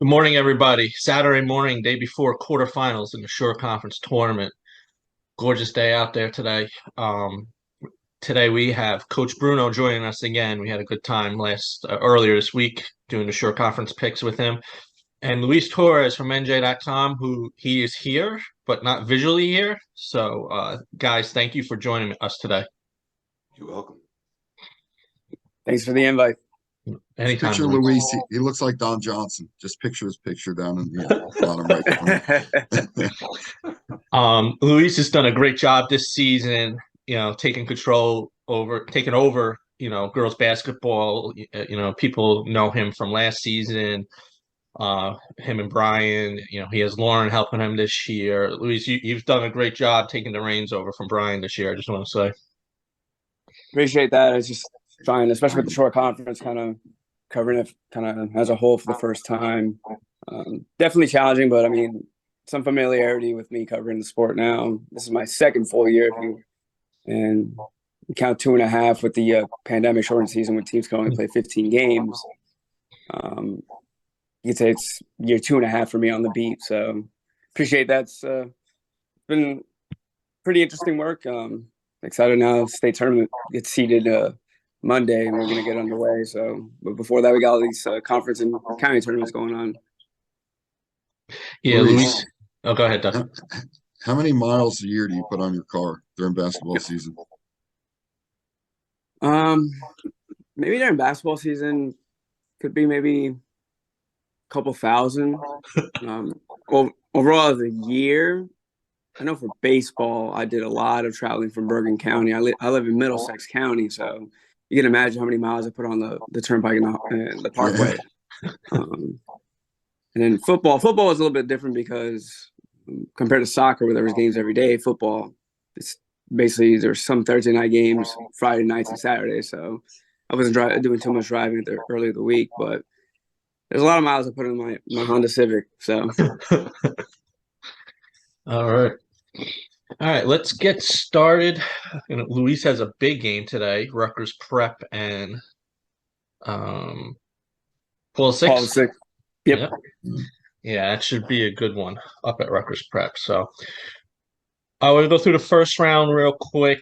Good morning, everybody. Saturday morning, day before quarterfinals in the Shore Conference tournament. Gorgeous day out there today. Today we have Coach Bruno joining us again. We had a good time earlier this week doing the Shore Conference picks with him, and Luis Torres from NJ.com, who he is here but not visually here. So, guys, thank you for joining us today. You're welcome. Thanks for the invite. Anytime. Picture Luis. He looks like Don Johnson. Just picture his picture down in the bottom right corner. Luis has done a great job this season, taking over, girls basketball. People know him from last season. Him and Brian, he has Lauren helping him this year. Luis, you've done a great job taking the reins over from Brian this year. I just want to say. Appreciate that. I was just trying, especially with the Shore Conference, kind of covering it kind of as a whole for the first time. Definitely challenging, but I mean, some familiarity with me covering the sport now. This is my second full year, and we count 2.5 with the pandemic shortened season when teams can only play 15 games. You could say it's year 2.5 for me on the beat. So appreciate that. It's been pretty interesting work. Excited now. State tournament gets seeded Monday, and we're going to get underway. So, but before that, we got all these conference and county tournaments going on. Yeah, Luis. Oh, go ahead, Doug. How many miles a year do you put on your car during basketball season? Maybe during basketball season, could be maybe a couple thousand. Well, overall as a year, I know for baseball, I did a lot of traveling from Bergen County. I live in Middlesex County, so you can imagine how many miles I put on the turnpike and the parkway. And then football is a little bit different because compared to soccer, where there was games every day, football, it's basically there's some Thursday night games, Friday nights and Saturdays. So I wasn't doing too much driving early of the week, but there's a lot of miles I put in my Honda Civic. So. All right, let's get started. Luis has a big game today, Rutgers Prep and Paul Six. Yep. Yeah, that should be a good one up at Rutgers Prep. So I will go through the first round real quick.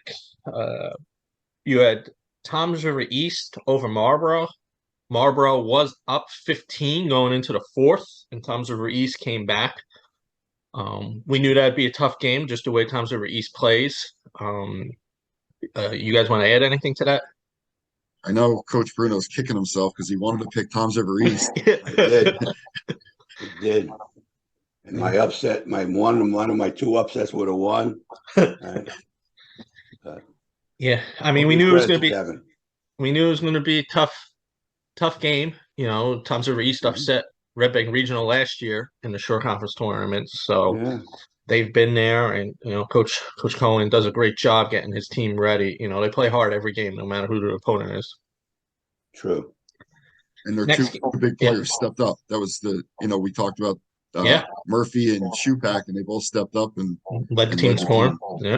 You had Toms River East over Marlboro. Marlboro was up 15 going into the fourth, and Toms River East came back. We knew that'd be a tough game, just the way Toms River East plays. You guys want to add anything to that? I know Coach Bruno's kicking himself because he wanted to pick Toms River East. I did. And my upset, one of my two upsets would have won. Yeah, I mean, we knew it was going to be a tough game. Toms River East upset Red Bank Regional last year in the Shore Conference tournament, so they've been there, and Coach Cohen does a great job getting his team ready. They play hard every game, no matter who the opponent is. True. And their two big players stepped up. That was we talked about Murphy and Shupak, and they both stepped up and led the team scoring. Yeah.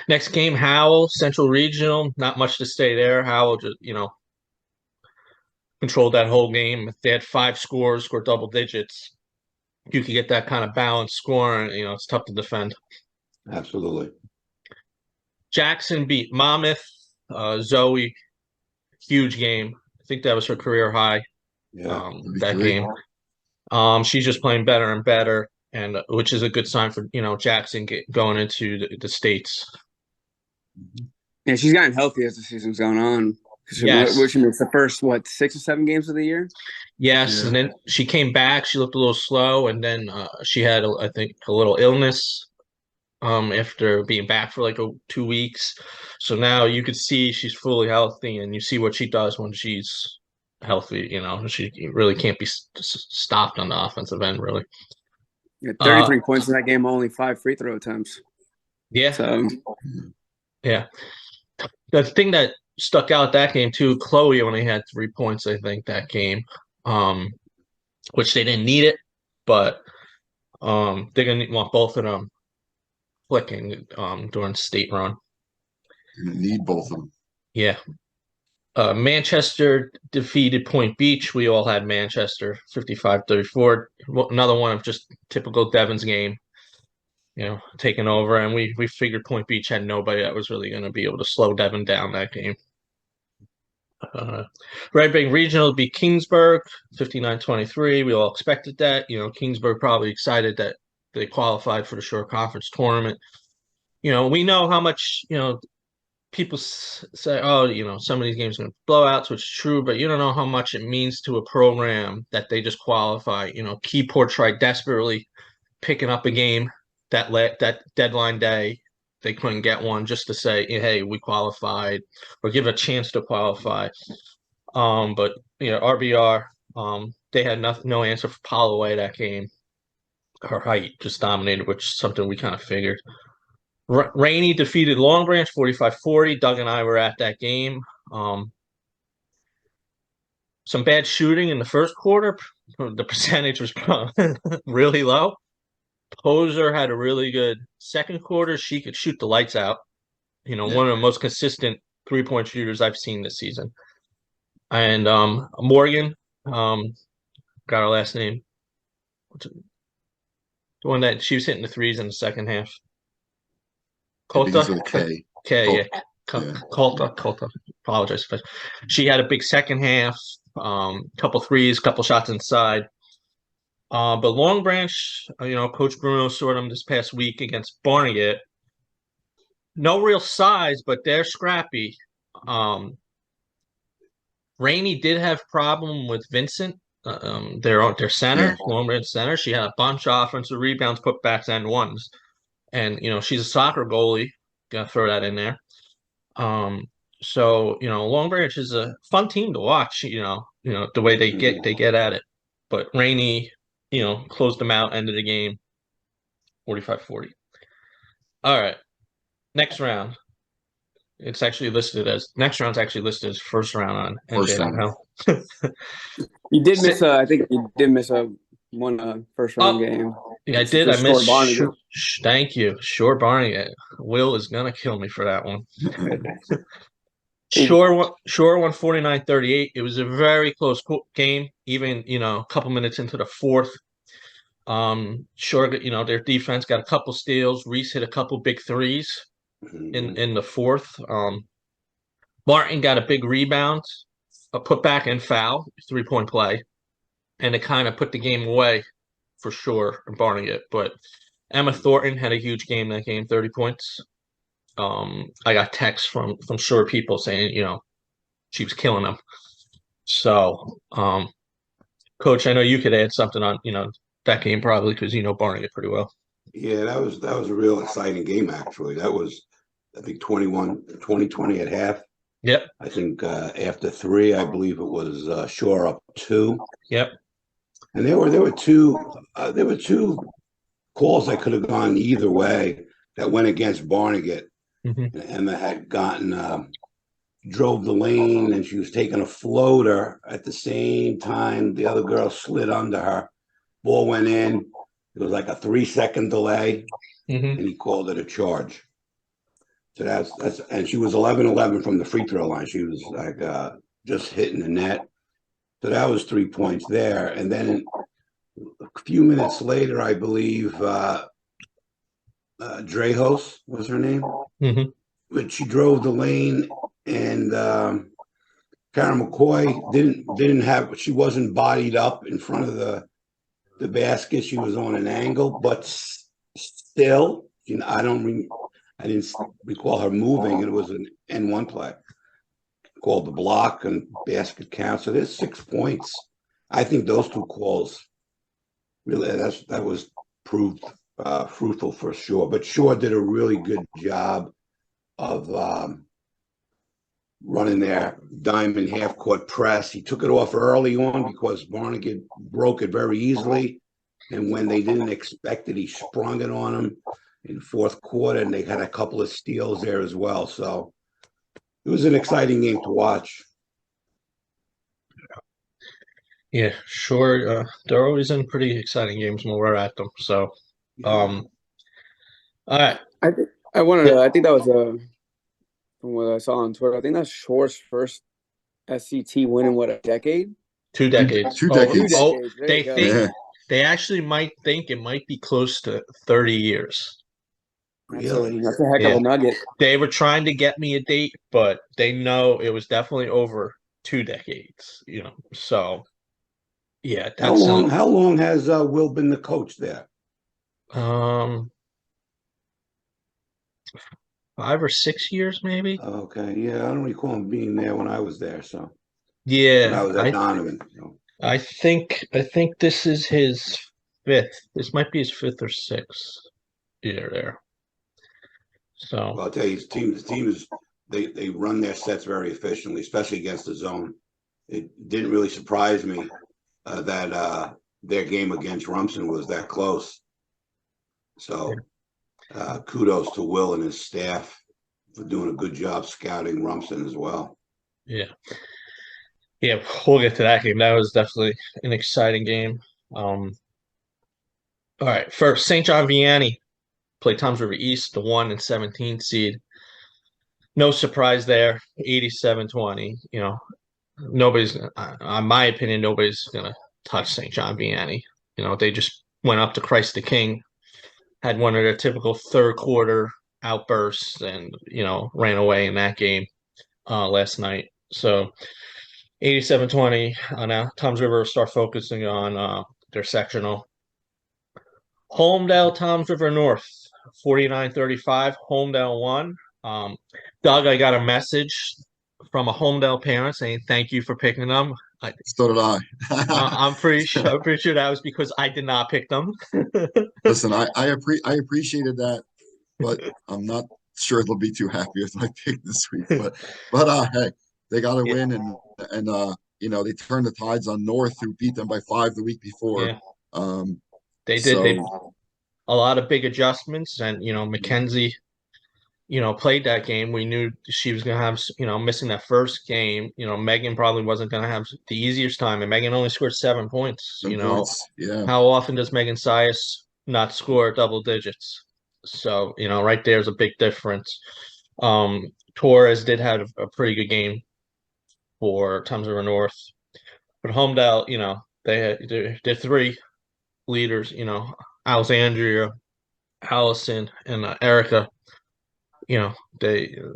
Next game, Howell Central Regional. Not much to say there. Howell just controlled that whole game. If they had 5 scores, scored double digits, you could get that kind of balanced scoring. It's tough to defend. Absolutely. Jackson beat Monmouth. Zoe, huge game. I think that was her career high. Yeah, that game. She's just playing better and better, and which is a good sign for Jackson going into the states. Yeah, she's gotten healthy as the season's gone on. Yes. Which means the first 6 or 7 games of the year. Yes, and then she came back. She looked a little slow, and then she had, I think, a little illness after being back for 2 weeks. So now you could see she's fully healthy, and you see what she does when she's healthy. She really can't be stopped on the offensive end, really. Yeah, 33 points in that game, only 5 free throw attempts. Yeah. So. Yeah. The thing that stuck out that game too, Chloe only had 3 points, I think, that game, which they didn't need it, but they're gonna want both of them clicking during state run. You're gonna need both of them. Yeah. Manchester defeated Point Beach. We all had Manchester 55-34. Another one of just typical Devon's game, taking over. And we figured Point Beach had nobody that was really going to be able to slow Devon down that game. Red Bank Regional beat Kingsburg 59-23. We all expected that. Kingsburg probably excited that they qualified for the Shore Conference tournament. We know how much, people say, oh, some of these games are going to be blowouts, which is true, but you don't know how much it means to a program that they just qualify. Keyport tried desperately picking up a game that deadline day. They couldn't get one just to say, hey, we qualified or give a chance to qualify. But RBR, they had no answer for Holloway that game. Her height just dominated, which is something we kind of figured. Rainey defeated Long Branch 45-40. Doug and I were at that game. Some bad shooting in the first quarter. The percentage was really low. Poser had a really good second quarter. She could shoot the lights out. One of the most consistent three-point shooters I've seen this season. And Morgan, got her last name. The one that she was hitting the threes in the second half. Kota? Yeah. Kota. Apologize. But she had a big second half, couple threes, couple shots inside. But Long Branch, Coach Bruno saw them this past week against Barnegat. No real size, but they're scrappy. Rainey did have problem with Vincent, their center, Long Branch center. She had a bunch of offensive rebounds, putbacks, and ones. And, she's a soccer goalie. Gotta throw that in there. So, Long Branch is a fun team to watch, the way they get at it. But Rainey, closed them out, ended the game 45-40. All right. Next round. Next round's actually listed as first round on NJ. You did miss I think you did miss one first round game. Yeah, I did. I missed. Thank you. Shore Barnegat. Will is gonna kill me for that one. Shore won 49-38. It was a very close game, even a couple minutes into the fourth. Shore, their defense got a couple steals. Reese hit a couple big threes in the fourth. Martin got a big rebound, a putback and foul, 3-point play, and it kind of put the game away for sure in Barnegat. But Emma Thornton had a huge game that game, 30 points. I got texts from Shore people saying, she was killing them. So, Coach, I know you could add something on, that game probably because you know Barnegat pretty well. Yeah, that was a real exciting game actually. That was, I think 20-20 at half. Yep. I think after 3, I believe it was Shore up 2. Yep. And there were two calls that could have gone either way that went against Barnegat. Mm-hmm. And Emma had gotten drove the lane and she was taking a floater at the same time the other girl slid under her. Ball went in. It was like a 3-second delay, and he called it a charge. So that's and she was 11-11 from the free throw line. She was like just hitting the net. So that was 3 points there. And then a few minutes later, I believe Drehos was her name. But she drove the lane, and Karen McCoy she wasn't bodied up in front of the basket. She was on an angle, but still, I didn't recall her moving. It was an N1 play called the block and basket count. So there's 6 points. I think those 2 calls really that was proved fruitful for Shore. But Shore did a really good job of running their diamond half-court press. He took it off early on because Barnegat broke it very easily. And when they didn't expect it, he sprung it on them in the fourth quarter, and they had a couple of steals there as well. So it was an exciting game to watch. Yeah, sure. They're always in pretty exciting games when we're at them. So, all right. I think that was from what I saw on Twitter. I think that's Shore's first SCT winning what, a decade? 2 decades. Two decades. They think they actually might think it might be close to 30 years. Really? That's a heck of a nugget. They were trying to get me a date, but they know it was definitely over 2 decades, So yeah, How long has Will been the coach there? 5 or 6 years, maybe. Okay, yeah, I don't recall him being there when I was there. So yeah, when I was at Donovan. I think this is his 5th. This might be his 5th or 6th year there. So well, I'll tell you, the team is they run their sets very efficiently, especially against the zone. It didn't really surprise me that their game against Rumson was that close. So kudos to Will and his staff for doing a good job scouting Rumson as well. Yeah, we'll get to that game. That was definitely an exciting game. All right, first, St. John Vianney played Toms River East, the 1 and 17 seed. No surprise there, 87-20. Nobody's, in my opinion, nobody's going to touch St. John Vianney. They just went up to Christ the King, had one of their typical third quarter outbursts, and, ran away in that game last night. So 87-20. Now Toms River start focusing on their sectional. Holmdel, Toms River North, 49-35. Holmdel won. Doug, I got a message from a Holmdel parent saying thank you for picking them. So did I. I'm pretty sure that was because I did not pick them. Listen, I appreciated that, but I'm not sure they'll be too happy if I pick this week. But hey, they got to win, and they turned the tides on North, who beat them by 5 the week before. Yeah. They did. They a lot of big adjustments, and Mackenzie, played that game. We knew she was going to have, missing that first game. Megan probably wasn't going to have the easiest time, and Megan only scored 7 points. Yeah. How often does Megan Sias not score double digits? So, right there's a big difference. Torres did have a pretty good game for Toms River North, but Homedale, they're 3 leaders. Alexandria, Allison, and Erica.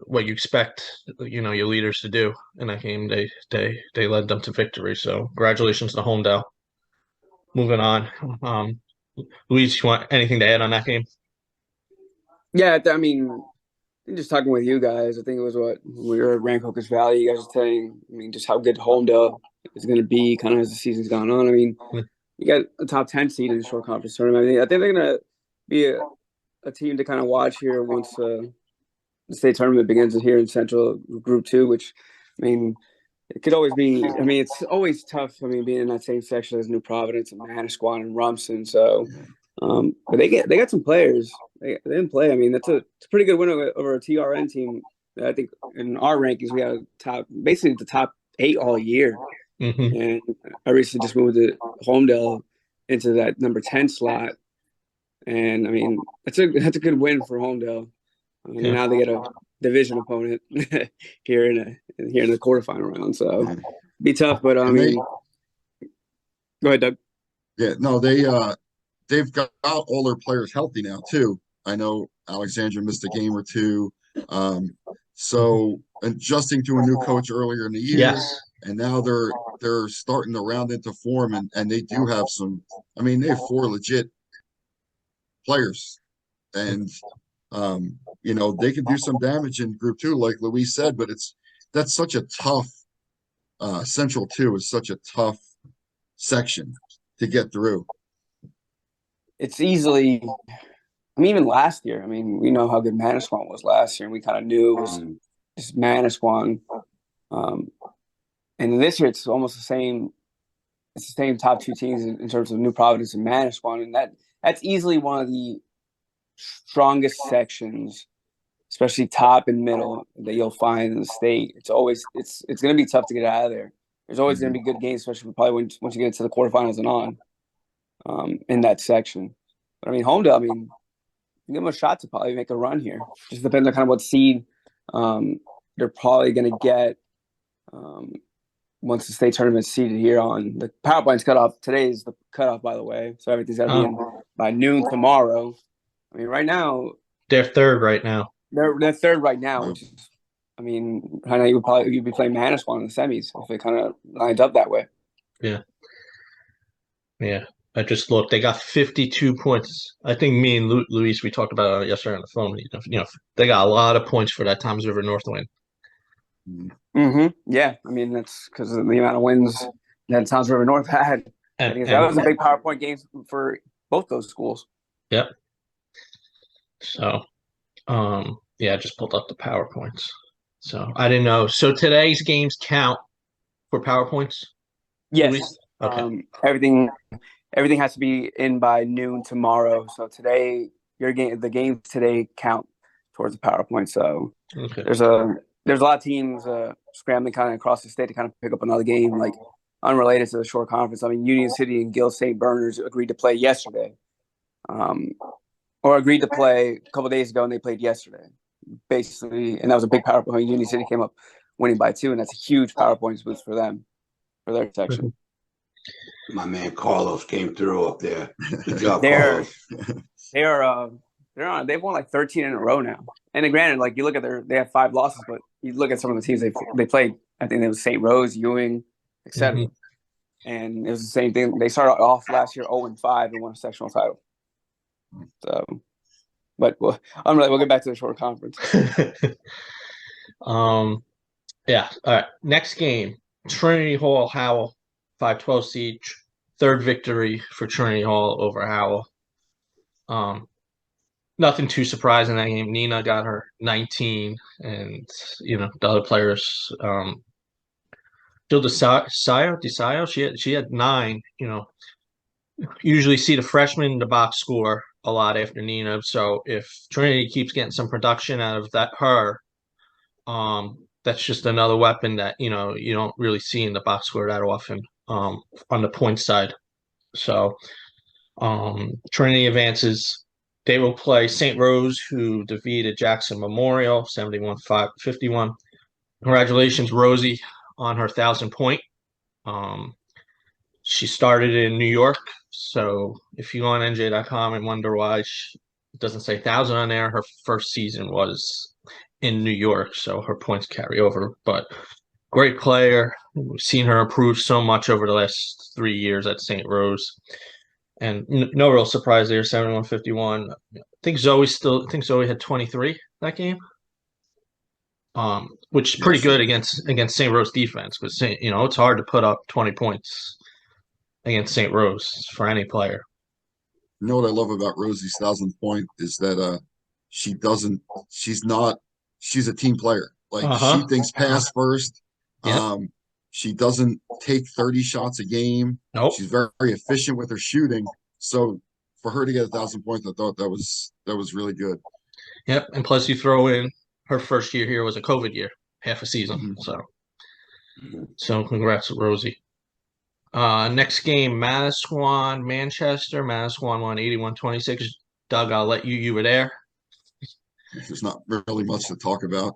What you expect, your leaders to do in that game. They led them to victory. So congratulations to Homedale. Moving on. Luis, you want anything to add on that game? Yeah, I mean, just talking with you guys, I think it was we were at Rancocas Valley. You guys were saying, just how good Homedale is going to be kind of as the season's gone on. You got a top 10 seed in the short conference tournament. I think they're going to be a team to kind of watch here once the state tournament begins here in Central Group 2, which, it could always be. It's always tough. Being in that same section as New Providence and Manasquan and Rumson. So, but they got some players. They didn't play. It's a pretty good win over a TRN team. I think in our rankings we had basically the top 8 all year. Mm-hmm. And I recently just moved to Homedale into that number 10 slot. And that's a good win for Homedale. Now they get a division opponent here in the quarterfinal round. So be tough, but go ahead, Doug. Yeah, no, they've got all their players healthy now too. I know Alexandra missed a game or 2. So adjusting to a new coach earlier in the year. Yes. And now they're starting to round into form, and they do have some. They have 4 legit players, and they can do some damage in Group 2, like Luis said. But that's such a tough. Central 2 is such a tough section to get through. It's easily. Even last year. We know how good Manasquan was last year, and we kind of knew it was just Manasquan. And this year, it's almost the same. It's the same top 2 teams in terms of New Providence and Manasquan, and that's easily one of the strongest sections, especially top and middle, that you'll find in the state. It's going to be tough to get out of there. There's always going to be good games, especially probably once you get into the quarterfinals and on, in that section. But Homedale, give them a shot to probably make a run here. Just depends on kind of what seed they're probably going to get. once the state tournament's seeded here on the PowerPoint's cut off. Today is the cutoff, by the way. So everything's got to be in by noon tomorrow. I mean, right now they're third right now. They're third right now, which is, I mean, I know you'd be playing Manasquan in the semis if it kind of lines up that way. Yeah. I just looked. They got 52 points. I think me and Luis, we talked about it yesterday on the phone. They got a lot of points for that Toms River North win. Mm-hmm. Yeah, I mean that's because of the amount of wins that Toms River North had. And that was a big PowerPoint game for both those schools. Yep. So, I just pulled up the PowerPoints. So I didn't know. So today's games count for PowerPoints? Yes. Okay. Everything has to be in by noon tomorrow. So today, the games today count towards the PowerPoint. So there's a lot of teams scrambling kind of across the state to kind of pick up another game, like unrelated to the short conference. I mean, Union City and Gill St. Berners agreed to play yesterday, or agreed to play a couple of days ago, and they played yesterday, basically. And that was a big PowerPoint. Union City came up winning by 2, and that's a huge PowerPoint boost for them, for their section. My man Carlos came through up there. Good job, Carlos. They've won like 13 in a row now. And granted, like you look at they have 5 losses, but you look at some of the teams they played. I think it was St. Rose, Ewing, etc. Mm-hmm. And it was the same thing. They started off last year 0-5 and won a sectional title. So, but we'll get back to the short conference. Yeah. All right. Next game, Trinity Hall Howell, 5-12 siege, third victory for Trinity Hall over Howell. Nothing too surprising in that game. Nina got her 19, and the other players, Jill Desio, she had 9. Usually see the freshman in the box score a lot after Nina. So if Trinity keeps getting some production out of her, that's just another weapon that you don't really see in the box score that often on the point side. So Trinity advances. They will play St. Rose, who defeated Jackson Memorial 71-51. Congratulations, Rosie, on her 1,000 point. She started in New York, so if you go on NJ.com and wonder why it doesn't say 1,000 on there, her first season was in New York, so her points carry over. But great player. We've seen her improve so much over the last 3 years at St. Rose. And no real surprise there, 71-51. I think Zoe had 23 that game. Which is pretty good against St. Rose defense, but it's hard to put up 20 points against St. Rose for any player. You know what I love about Rosie's 1,000th point is that she's a team player. Like she thinks pass first. Yep. She doesn't take 30 shots a game. Nope. She's very, very efficient with her shooting. So for her to get 1,000 points, I thought that was really good. Yep. And plus you throw in her first year here was a COVID year, half a season. Mm-hmm. So congrats to Rosie. Next game, Manasquan, Manchester. Manasquan won 81-26. Doug, I'll let you were there. There's not really much to talk about.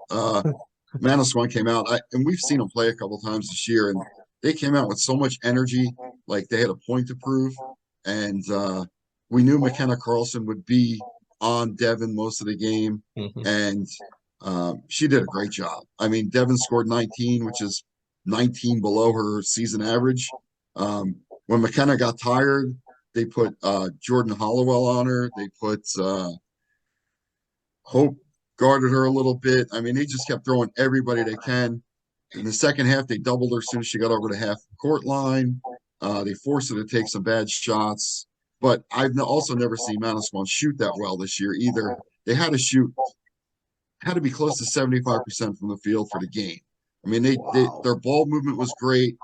Manasquan came out, and we've seen them play a couple times this year, and they came out with so much energy, like they had a point to prove. And we knew McKenna Carlson would be on Devin most of the game, and she did a great job. I mean, Devin scored 19, which is 19 below her season average. When McKenna got tired, they put Jordan Hollowell on her. They put Hope guarded her a little bit. I mean, they just kept throwing everybody they can. In the second half, they doubled her as soon as she got over the half court line. They forced her to take some bad shots. But I've also never seen Manasquan shoot that well this year either. They had to be close to 75% from the field for the game. I mean, their ball movement was great,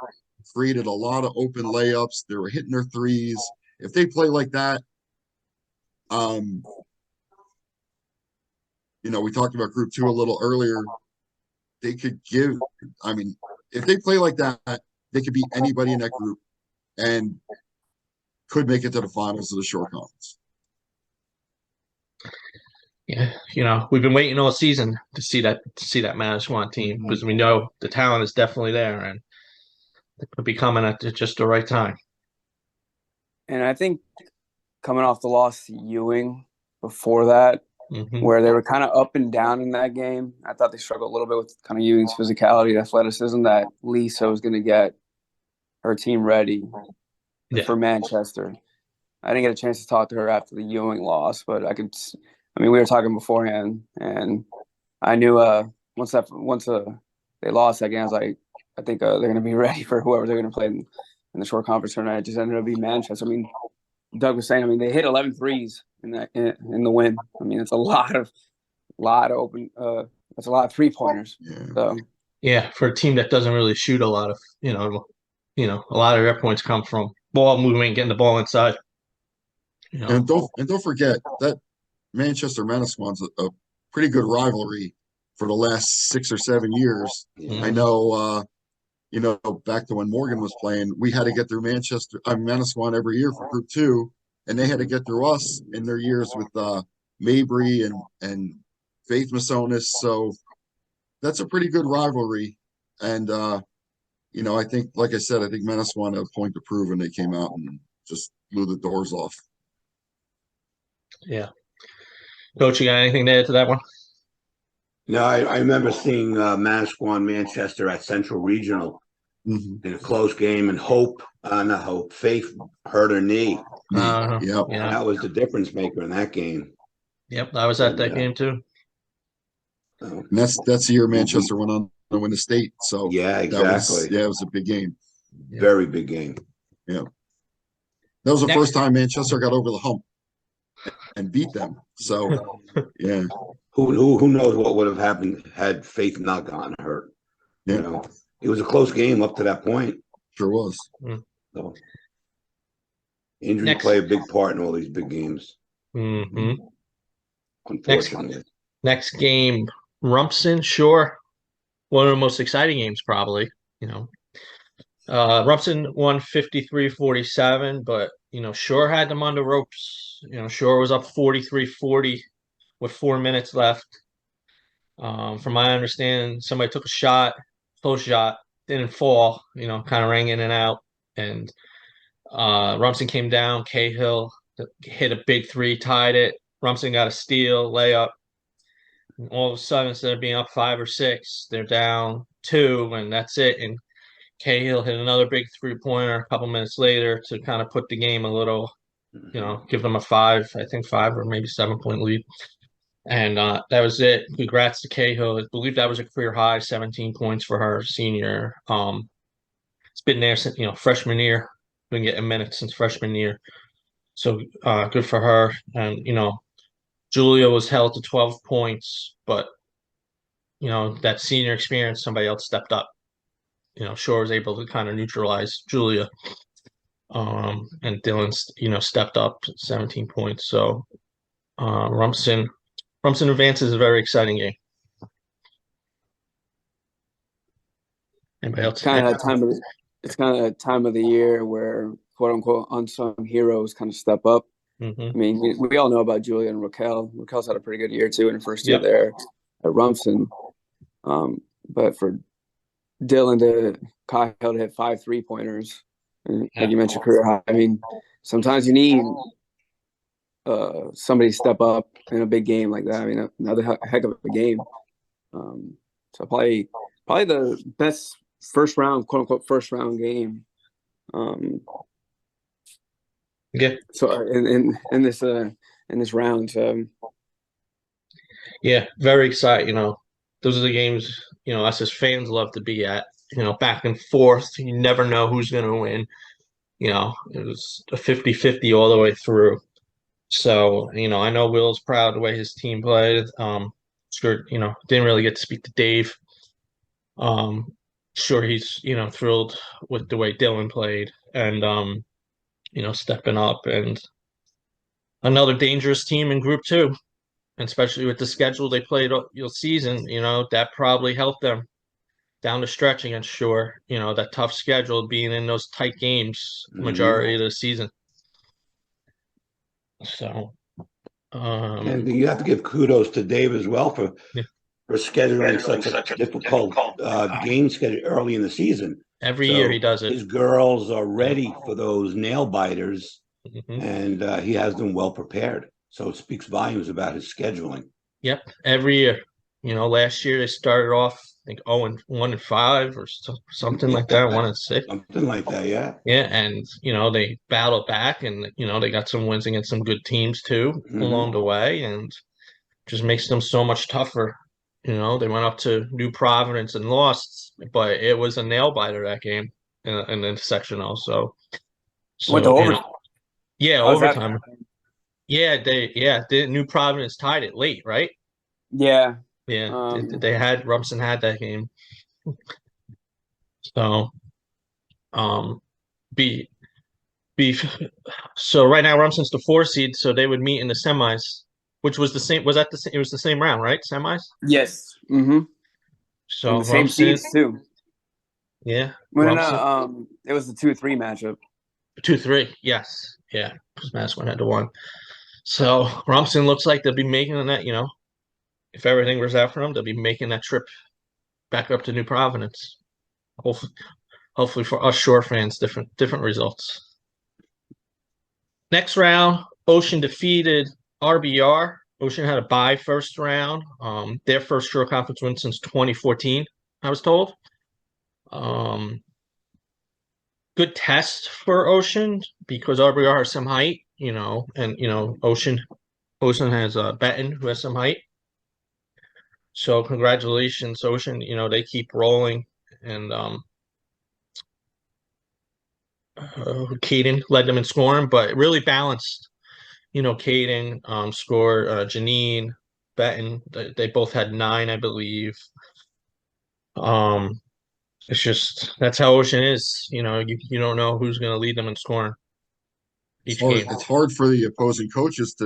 created a lot of open layups. They were hitting their threes. If they play like that, we talked about Group 2 a little earlier. They could if they play like that, they could beat anybody in that group and could make it to the finals of the short conference. Yeah, we've been waiting all season to see that Manasquan team because we know the talent is definitely there, and It could be coming at just the right time. And I think coming off the loss to Ewing before that, Mm-hmm. where they were kind of up and down in that game, I thought they struggled a little bit with kind of Ewing's physicality, athleticism, that Lisa was going to get her team ready for Manchester. I didn't get a chance to talk to her after the Ewing loss, but we were talking beforehand, and I knew once they lost that game, I was like, I think they're going to be ready for whoever they're going to play in the short conference tournament. It just ended up being Manchester. I mean, Doug was saying, they hit 11 threes in the win. I mean, it's a lot of open. That's a lot of 3-pointers. Yeah. So yeah, for a team that doesn't really shoot a lot of, a lot of their points come from ball movement, getting the ball inside. And don't forget that Manchester Manasquan's a pretty good rivalry for the last 6 or 7 years. Mm-hmm. I know, back to when Morgan was playing, we had to get through Manasquan every year for Group 2, and they had to get through us in their years with Mabry and Faith Masonis. So that's a pretty good rivalry. And I think, like I said, I think Manasquan had a point to prove, and they came out and just blew the doors off. Yeah. Coach, you got anything to add to that one? No, I remember seeing Manasquan Manchester at Central Regional in a close game, and Faith hurt her knee. Yep. Yeah. That was the difference maker in that game. Yep, I was at that game too. And that's the year Manchester went on to win the state. So yeah, exactly. It was a big game. Very big game. Yeah. That was the first time Manchester got over the hump and beat them. So yeah. Who knows what would have happened had Faith not gotten hurt? Yeah. It was a close game up to that point. Sure was. So injuries play a big part in all these big games. Mm-hmm. Unfortunately. Next game, Rumson, Shore. One of the most exciting games, probably. Rumson won 53-47, but Shore had them on the ropes. Shore was up 43-40 with 4 minutes left. From my understanding, somebody took a shot, close shot, didn't fall, kind of rang in and out. And Rumson came down. Cahill hit a big 3, tied it. Rumson got a steal, layup. And all of a sudden, instead of being up 5 or 6, they're down 2, and that's it. And Cahill hit another big 3-pointer a couple minutes later to kind of put the game a little, give them a 5 or maybe 7-point lead. And that was it. Congrats to Cahill. I believe that was a career high, 17 points for her senior. It's been there since, freshman year. Been getting minutes since freshman year. So good for her. And, Julia was held to 12 points, but, that senior experience, somebody else stepped up. Shore was able to kind of neutralize Julia. And Dylan, stepped up 17 points. So Rumson advances a very exciting game. Anybody else? It's kind of that time of the year where quote unquote unsung heroes kind of step up. Mm-hmm. I mean, we all know about Julia and Raquel. Raquel's had a pretty good year too in her first year there at Rumson. But for Dylan to Kyle to hit 5 3-pointers, like you mentioned, career high. I mean, sometimes you need somebody to step up in a big game like that. I mean, another heck of a game. So probably the best first round, quote unquote, first round game. So in this round. Yeah, very exciting. Those are the games us as fans love to be at. Back and forth. You never know who's going to win. It was a 50-50 all the way through. So, I know Will's proud the way his team played. Sure, didn't really get to speak to Dave. Sure, he's, thrilled with the way Dylan played and, stepping up, and another dangerous team in Group 2, and especially with the schedule they played all season, that probably helped them down the stretch against Shore. That tough schedule, being in those tight games majority of the season. So, and you have to give kudos to Dave as well for scheduling such a difficult game schedule early in the season. Every year he So does it. his girls are ready for those nail biters, Mhm. and he has them well prepared. So it speaks volumes about his scheduling. Yep, every year. Last year they started off, I think, 0-1-5 or something like that, 1-6. Something like that, yeah. Yeah, and they battled back, and they got some wins against some good teams too along the way, and just makes them so much tougher. They went up to New Providence and lost, but it was a nail biter that game in the sectional. So, Went to so overtime. yeah, How's that? overtime. Yeah, New Providence tied it late, right? Yeah. Yeah, Rumson had that game. So, um, be be so right now Rumson's the 4 seed, so they would meet in the semis, which was the same. Was that the same? It was the same round, right? Semis. Yes. Mm-hmm. And So the same Rumson, seeds too. yeah, When Rumson it was the 2-3 matchup. 2-3. Yes, yeah, because Massachusetts had to 1. So Rumson looks like they'll be making that. If everything works out for them, they'll be making that trip back up to New Providence. Hopefully for us Shore fans, different results. Next round, Ocean defeated RBR. Ocean had a bye first round. Their first Shore Conference win since 2014, I was told. Good test for Ocean because RBR has some height, and Ocean has Benton who has some height. So congratulations, Ocean. They keep rolling, and Caden led them in scoring, but really balanced. Caden scored, Janine, Benton. They both had 9, I believe. It's just that's how Ocean is. You don't know who's going to lead them in scoring each game. It's hard for the opposing coaches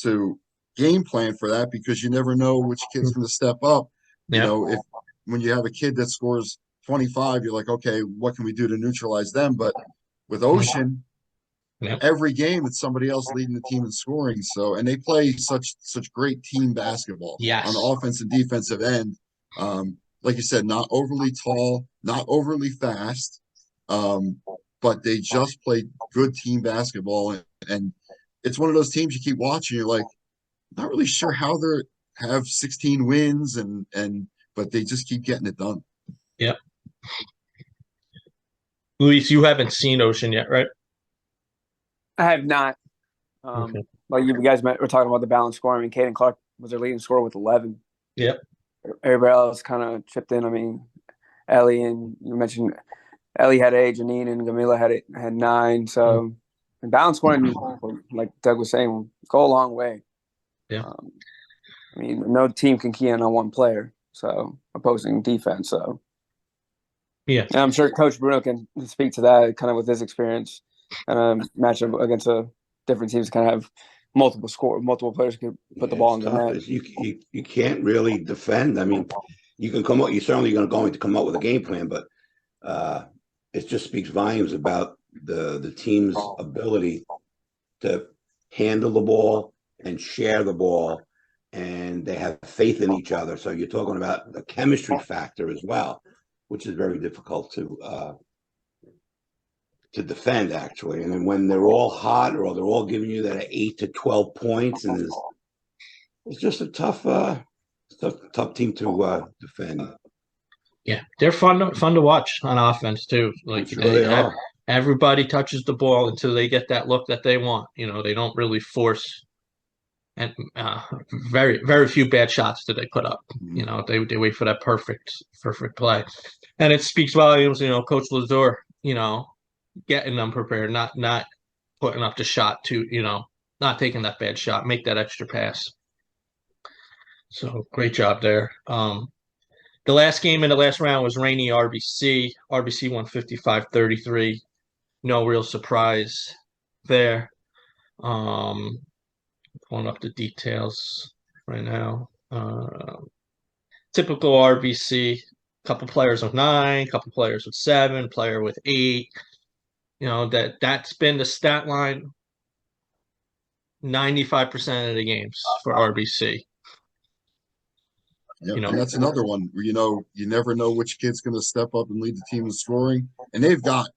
to game plan for that because you never know which kid's going to step up. Yeah. If when you have a kid that scores 25, you're like, okay, what can we do to neutralize them? But with Ocean, Yeah. every game it's somebody else leading the team in scoring. So, and they play such great team basketball Yes. on the offense and defensive end. Like you said, not overly tall, not overly fast, but they just play good team basketball. And it's one of those teams you keep watching. You're like, not really sure how they have 16 wins but they just keep getting it done. Yep. Luis, you haven't seen Ocean yet, right? I have not. Okay. Like you guys were talking about the balance scoring. I mean, Caden Clark was their leading scorer with 11. Yep. Everybody else kind of chipped in. I mean, Ellie and you mentioned Ellie had 8, Janine and Gamila had 9. So balance scoring, like Doug was saying, will go a long way. Yeah. I mean, no team can key in on one player. So opposing defense. So yeah, and I'm sure Coach Bruno can speak to that kind of with his experience and a matchup against different teams. Kind of have multiple players can put the ball in the net. You can't really defend. I mean, you can come up. You're certainly going to come up with a game plan, but it just speaks volumes about the team's ability to handle the ball and share the ball, and they have faith in each other. So you're talking about the chemistry factor as well, which is very difficult to defend, actually. And then when they're all hot or they're all giving you that 8 to 12 points, and it's just a tough team to defend. Yeah, they're fun to watch on offense too. Like Sure they are. Everybody touches the ball until they get that look that they want. They don't really force, and very very few bad shots do they put up. They wait for that perfect play, and it speaks volumes. Coach Lazur, getting them prepared, not putting up the shot to not taking that bad shot, make that extra pass. So great job there. The last game in the last round was Rainy RBC. RBC won 55-33. No real surprise there. Pulling up the details right now. Typical RBC. Couple players with 9, couple players with 7, player with 8. That's been the stat line 95% of the games for RBC. Yep, You know, and that's another one where, you never know which kid's going to step up and lead the team in scoring. And they've got,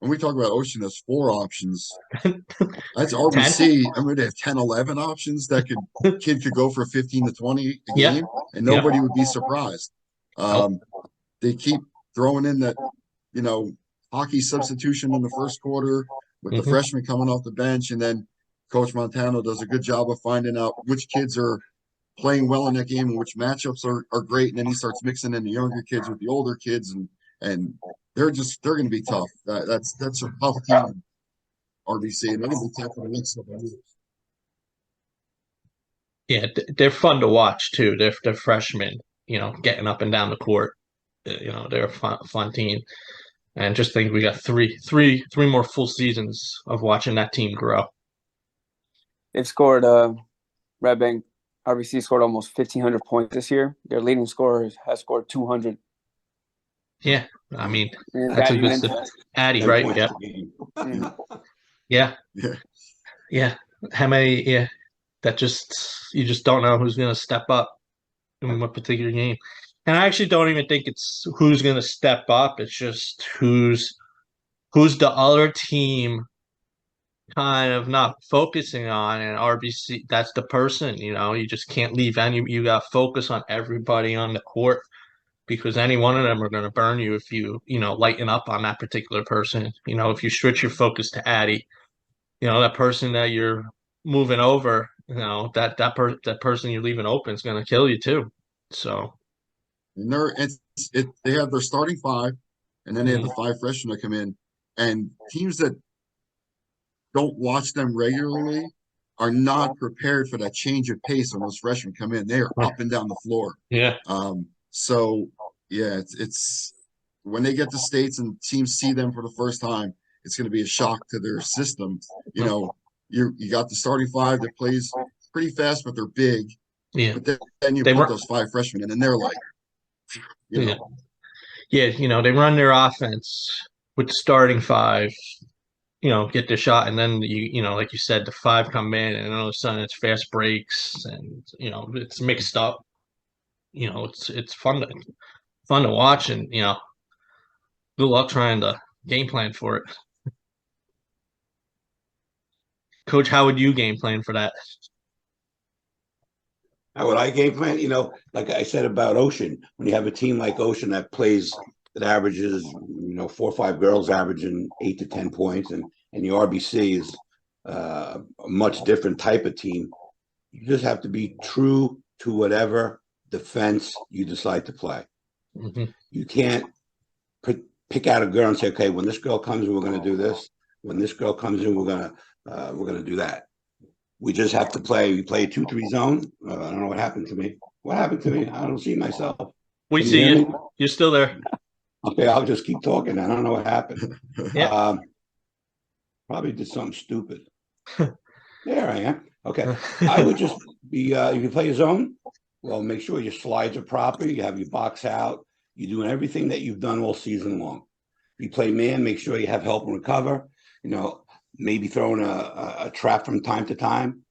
when we talk about Ocean, there's 4 options. That's 10? RBC. I mean, they have 10, 11 options that kid could go for 15 to 20 a Yeah. game, and Yeah. nobody would be surprised. They keep throwing in that, hockey substitution in the first quarter with the freshmen coming off the bench, and then Coach Montano does a good job of finding out which kids are playing well in that game and which matchups are great, and then he starts mixing in the younger kids with the older kids, and they're going to be tough. That's a tough team, RBC, and they're going to be tough for the next couple of years. Yeah, they're fun to watch too. They're freshmen, getting up and down the court. They're a fun team. And just think we got three more full seasons of watching that team grow. They've scored Red Bank RBC scored almost 1,500 points this year. Their leading scorer has scored 200. Yeah, I mean, And that's a good stuff. Addy, right? Yeah. Yeah. Yeah. Yeah. How many? Yeah. You just don't know who's going to step up in what particular game. And I actually don't even think it's who's going to step up. It's just who's the other team kind of not focusing on, and RBC, that's the person, you just can't leave you got to focus on everybody on the court, because any one of them are going to burn you if you lighten up on that particular person. If you switch your focus to Addy, that person that you're moving over, that person you're leaving open is going to kill you too. So, and they have their starting 5, and then they have the 5 freshmen that come in, and teams that don't watch them regularly are not prepared for that change of pace when those freshmen come in. They are up and down the floor. Yeah. So yeah, it's when they get to states and teams see them for the first time, it's going to be a shock to their system. You got the starting 5 that plays pretty fast, but they're big. Yeah. But then you put those 5 freshmen in, and they're like, Yeah, they run their offense with the starting 5. Get the shot, and then like you said, the 5 come in, and all of a sudden it's fast breaks, and it's mixed up. It's fun to watch, and good luck trying to game plan for it. Coach, how would you game plan for that? How would I game plan? Like I said about Ocean, when you have a team like Ocean that averages, 4 or 5 girls averaging 8 to 10 points, and the RBC is a much different type of team. You just have to be true to whatever defense you decide to play. You can't pick out a girl and say, okay, when this girl comes in, we're going to do this. When this girl comes in, we're going to do that. We just have to play. We play a 2-3 zone. I don't know what happened to me. What happened to me? I don't see myself. We see you. You're still there. Okay, I'll just keep talking. I don't know what happened. Yeah. Probably did something stupid. There I am. Okay. I would just be, if you play a zone, well, make sure your slides are proper. You have your box out. You're doing everything that you've done all season long. If you play man, make sure you have help and recover. Maybe throwing a trap from time to time.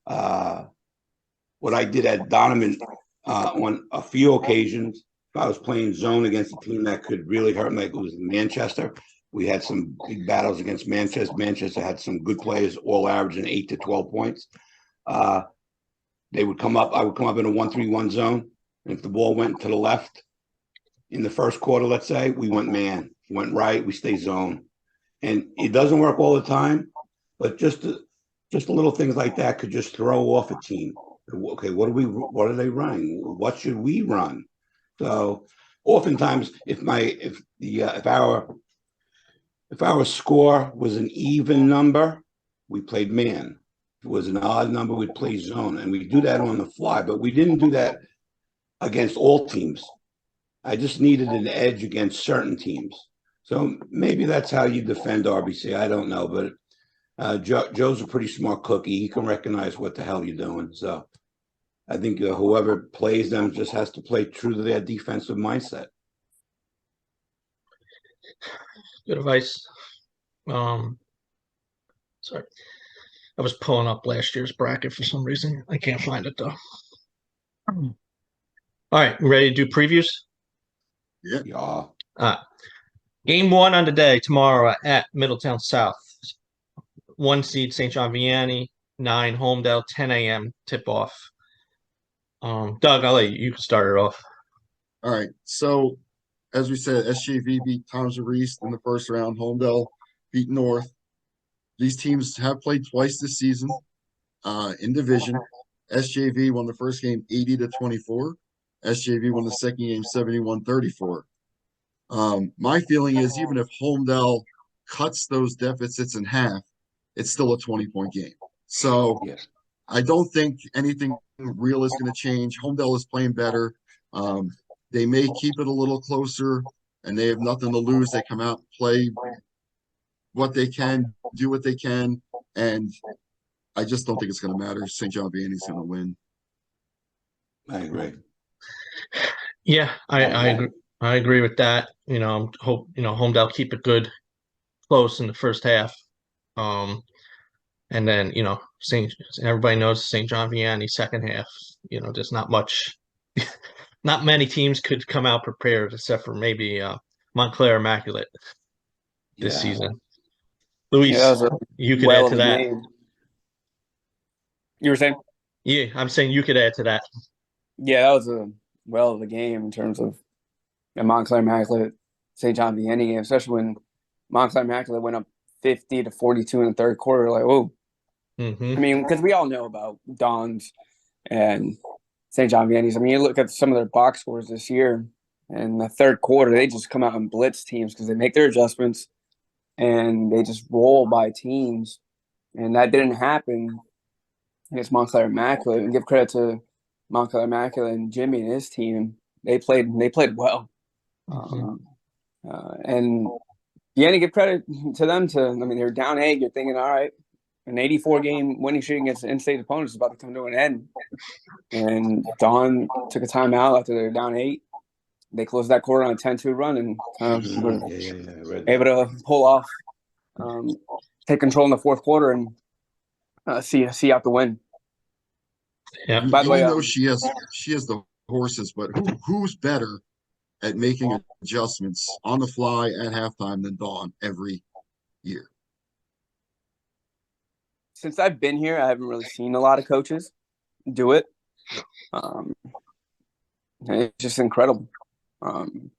What I did at Donovan on a few occasions, if I was playing zone against a team that could really hurt me, like it was in Manchester, we had some big battles against Manchester. Manchester had some good players, all averaging 8 to 12 points. They would come up. I would come up in a 1-3-1 zone, and if the ball went to the left in the first quarter, let's say, we went man. If it went right, we stay zone. And it doesn't work all the time, but just little things like that could just throw off a team. Okay, what are they running? What should we run? So oftentimes, if our score was an even number, we played man. If it was an odd number, we'd play zone, and we do that on the fly. But we didn't do that against all teams. I just needed an edge against certain teams. So maybe that's how you defend RBC. I don't know, but Joe's a pretty smart cookie. He can recognize what the hell you're doing. So I think whoever plays them just has to play true to their defensive mindset. Good advice. Sorry. I was pulling up last year's bracket for some reason. I can't find it though. All right, ready to do previews? Yeah. Game 1 on the day tomorrow at Middletown South. 1 seed St. John Vianney, 9 Homedale, 10 a.m. tip off. Doug, I'll let you start it off. All right. So, as we said, SJV beat Tom's River East in the first round. Homedale beat North. These teams have played twice this season in division. SJV won the first game 80-24. SJV won the second game 71-34. My feeling is even if Homedale cuts those deficits in half, it's still a 20-point game. So Yes. I don't think anything real is going to change. Homedale is playing better. They may keep it a little closer, and they have nothing to lose. They come out, play what they can, do what they can, and I just don't think it's going to matter. St. John Vianney's going to win. I agree. Yeah, I agree with that. Hope Homedale keep it good, close in the first half. And then everybody knows St. John Vianney second half. There's not much, not many teams could come out prepared except for maybe Montclair Immaculate this season. Luis, Yeah, that was a you could well add of to a that. game. You were saying? Yeah, I'm saying you could add to that. Yeah, that was a well of a game in terms of Montclair Immaculate, St. John Vianney game, especially when Montclair Immaculate went up 50-42 in the third quarter. Like, whoa. Mm-hmm. I mean, because we all know about Don's and St. John Vianney's. I mean, you look at some of their box scores this year, and the third quarter, they just come out and blitz teams because they make their adjustments and they just roll by teams. And that didn't happen against Montclair Immaculate. And give credit to Montclair Immaculate and Jimmy and his team. They played well. And you got to give credit to them. They're down 8. You're thinking, all right, an 84-game winning streak against in-state opponents is about to come to an end. And Don took a timeout after they're down 8. They closed that quarter on a 10-2 run and were able to pull off, take control in the fourth quarter and see out the win. Yeah. By the way, I know she has the horses, but who's better at making adjustments on the fly at halftime than Dawn every year? Since I've been here, I haven't really seen a lot of coaches do it. It's just incredible.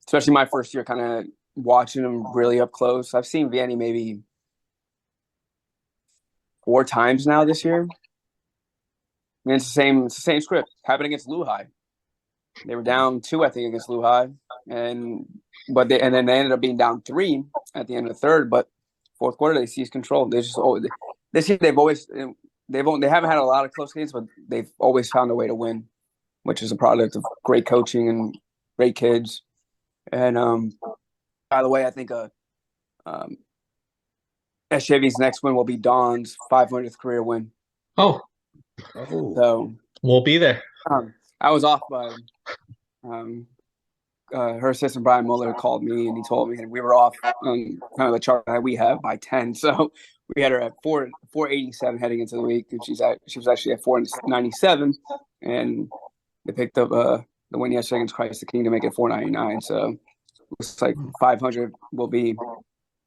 Especially my first year kind of watching them really up close. I've seen Vianney maybe 4 times now this year. I mean, it's the same script. Happened against Lehigh. They were down 2, I think, against Lehigh, and then they ended up being down 3 at the end of the third. But fourth quarter, they seized control. They just this year they haven't had a lot of close games, but they've always found a way to win, which is a product of great coaching and great kids. And by the way, I think SJV's next win will be Dawn's 500th career win. Oh, so we'll be there. I was off by her assistant Brian Muller called me and he told me, and we were off on kind of the chart that we have by 10. So we had her at 487 heading into the week, and she was actually at 497, and they picked up the win yesterday against Christ the King to make it 499. So looks like 500 will be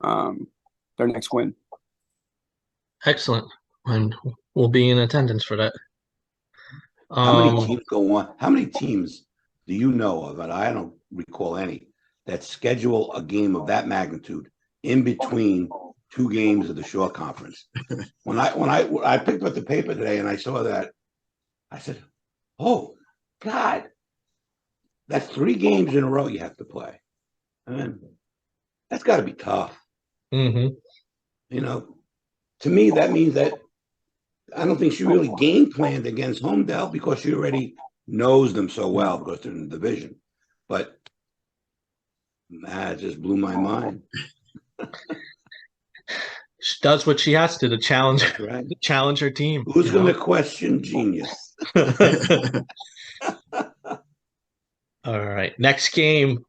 their next win. Excellent, and we'll be in attendance for that. How many teams go on? How many teams do you know of, and I don't recall any, that schedule a game of that magnitude in between 2 games of the Shaw Conference? When I picked up the paper today and I saw that, I said, "Oh God, that's 3 games in a row you have to play." I mean, that's got to be tough. Mm-hmm. To me, that means that I don't think she really game planned against Homedale because she already knows them so well because they're in the division. But it just blew my mind. She does what she has to challenge, right. Challenge her team. Who's going to question genius? All right, next game.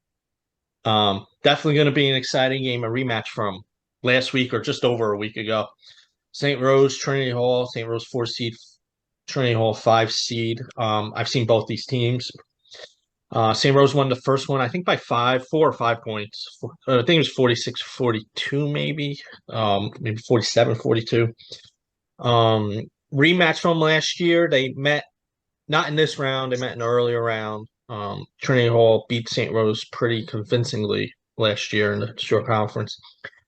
Definitely going to be an exciting game, a rematch from last week or just over a week ago. St. Rose, Trinity Hall. St. Rose 4 seed, Trinity Hall 5 seed. I've seen both these teams. St. Rose won the first one, I think by 4 or 5 points. I think it was 46-42, maybe 47-42. Rematch from last year. They met not in this round. They met in the earlier round. Trinity Hall beat St. Rose pretty convincingly last year in the short conference,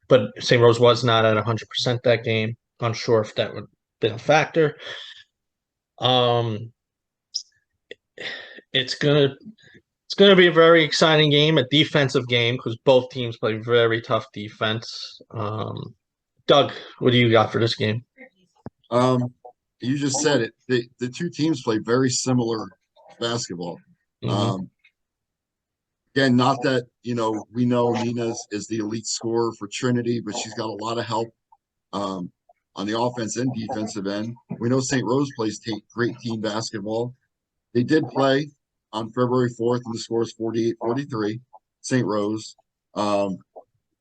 but St. Rose was not at 100% that game. Unsure if that would have been a factor. Um, it's gonna be a very exciting game, a defensive game because both teams play very tough defense. Doug, what do you got for this game? You just said it. The two teams play very similar basketball. Mhm. Again, not that we know Nina is the elite scorer for Trinity, but she's got a lot of help on the offense and defensive end. We know St. Rose plays great team basketball. They did play on February 4th, and the score is 48-43, St. Rose.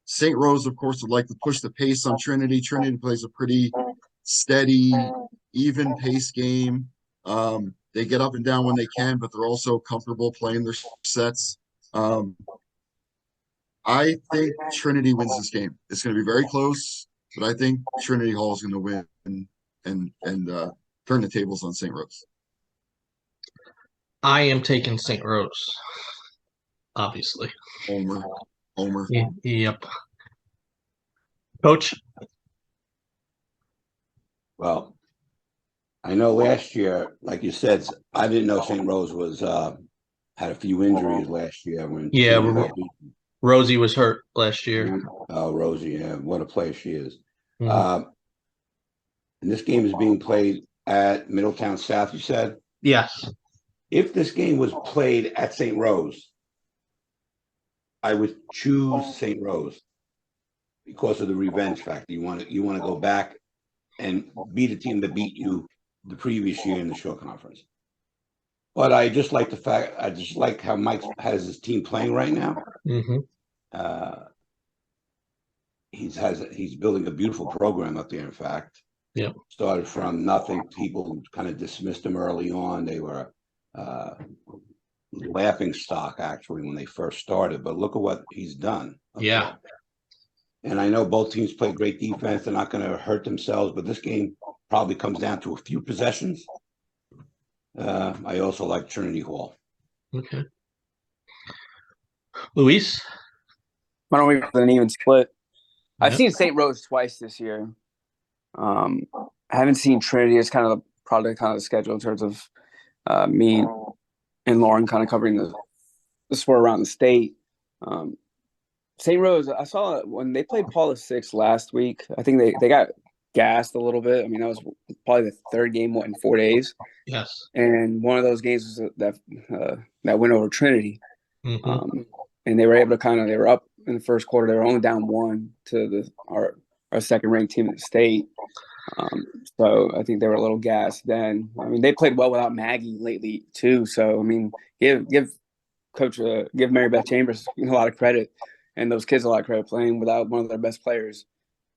St. Rose, of course, would like to push the pace on Trinity. Trinity plays a pretty steady, even pace game. They get up and down when they can, but they're also comfortable playing their sets. I think Trinity wins this game. It's going to be very close, but I think Trinity Hall is going to win and turn the tables on St. Rose. I am taking St. Rose, obviously. Homer. Yep. Coach? Well, I know last year, like you said, I didn't know St. Rose was had a few injuries last year when Rosie was hurt last year. Oh, Rosie, yeah, what a player she is. Mhm. And this game is being played at Middletown South, you said? Yes. If this game was played at St. Rose, I would choose St. Rose because of the revenge factor. You want to go back and beat a team that beat you the previous year in the short conference. But I just like how Mike has his team playing right now. Mm-hmm. He's building a beautiful program up there. In fact, started from nothing. People kind of dismissed him early on. They were laughing stock actually when they first started. But look at what he's done. Yeah. And I know both teams play great defense. They're not going to hurt themselves, but this game probably comes down to a few possessions. I also like Trinity Hall. Okay. Luis? Why don't we have an even split? Yeah. I've seen St. Rose twice this year. I haven't seen Trinity. It's kind of probably the schedule in terms of me and Lauren kind of covering the sport around the state. St. Rose, I saw when they played Paula 6 last week. I think they got gassed a little bit. I mean, that was probably the third game in 4 days. Yes. And one of those games was that went over Trinity. Mm-hmm. And they were able to they were up in the first quarter. They were only down 1 to our second ranked team in the state. So I think they were a little gassed then. I mean, they played well without Maggie lately too. So I mean, give Mary Beth Chambers a lot of credit, and those kids a lot of credit playing without one of their best players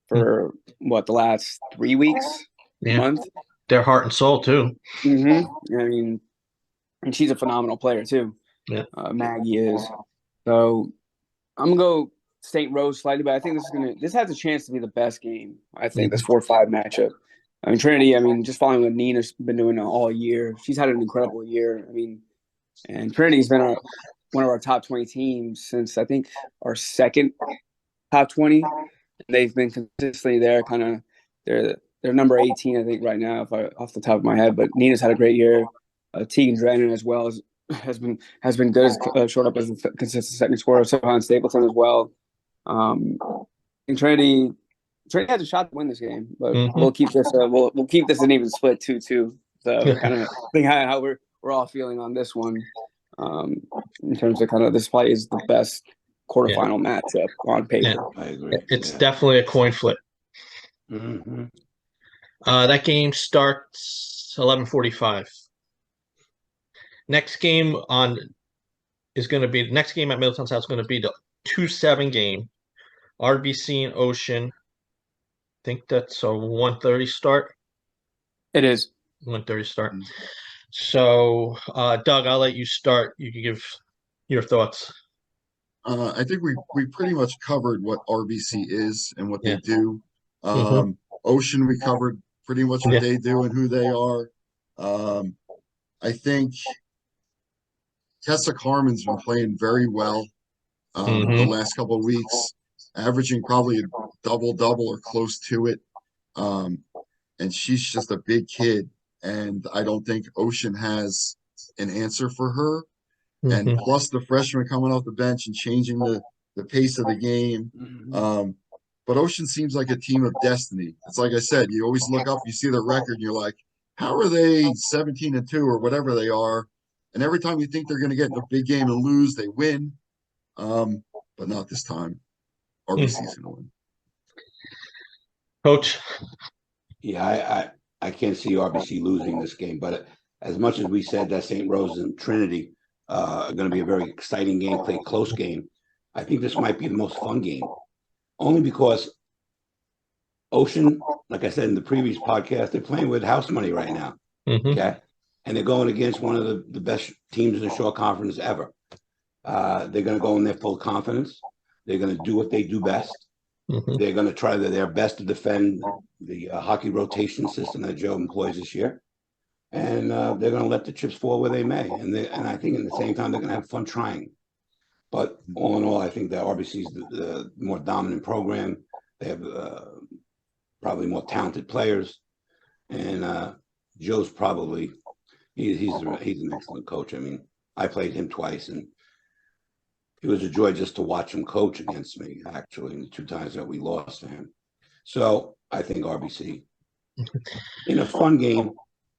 for the last 3 weeks, month. Their heart and soul too. Mm-hmm. I mean, and she's a phenomenal player too. Yeah, Maggie is. So I'm gonna go St. Rose slightly, but I think this has a chance to be the best game. I think this 4-5 matchup. I mean, Trinity. I mean, just following what Nina's been doing all year. She's had an incredible year. I mean, and Trinity's been one of our top 20 teams since I think our second top 20. They've been consistently there. They're number 18, I think, right now, off the top of my head. But Nina's had a great year. Tegan Drennan as well has been good. Showed up as a consistent second scorer. Sohan Stapleton as well. And Trinity has a shot to win this game, but we'll keep this. We'll keep this an even split 2-2. So kind of think how we're all feeling on this one. In terms of this play is the best quarterfinal matchup on paper. I agree. It's definitely a coin flip. Mm-hmm. That game starts 11:45. Next game at Middletown South is going to be the 2-7 game. RBC and Ocean. I think that's a 1:30 start. It is 1:30 start. So, Doug, I'll let you start. You can give Your thoughts? I think we pretty much covered what RBC is and what they Yeah. do. Mm-hmm. Ocean, we covered pretty much what Yeah. they do and who they are. I think Tessa Carmen's been playing very well the Mm-hmm. last couple of weeks, averaging probably a double-double or close to it. And she's just a big kid, and I don't think Ocean has an answer for her. And Mm-hmm. plus the freshman coming off the bench and changing the pace of the game. But Ocean seems like a team of destiny. It's like I said, you always look up, you see their record, and you're like, how are they 17-2 or whatever they are? And every time you think they're going to get in a big game and lose, they win. But not this time. RBC's going to win. Coach? Yeah, I can't see RBC losing this game, but as much as we said that St. Rose and Trinity are going to be a very exciting game, play close game, I think this might be the most fun game, only because Ocean, like I said in the previous podcast, they're playing with house money right now. Mm-hmm. Okay. And they're going against one of the best teams in the short conference ever. They're going to go in there full confidence. They're going to do what they do best. Mm-hmm. They're going to try their best to defend the hockey rotation system that Joe employs this year. And they're going to let the chips fall where they may. And I think at the same time, they're going to have fun trying. But all in all, I think that RBC is the more dominant program. They have probably more talented players. And Joe's probably he's an excellent coach. I mean, I played him twice, and it was a joy just to watch him coach against me, actually, in the 2 times that we lost to him. So I think RBC in a fun game,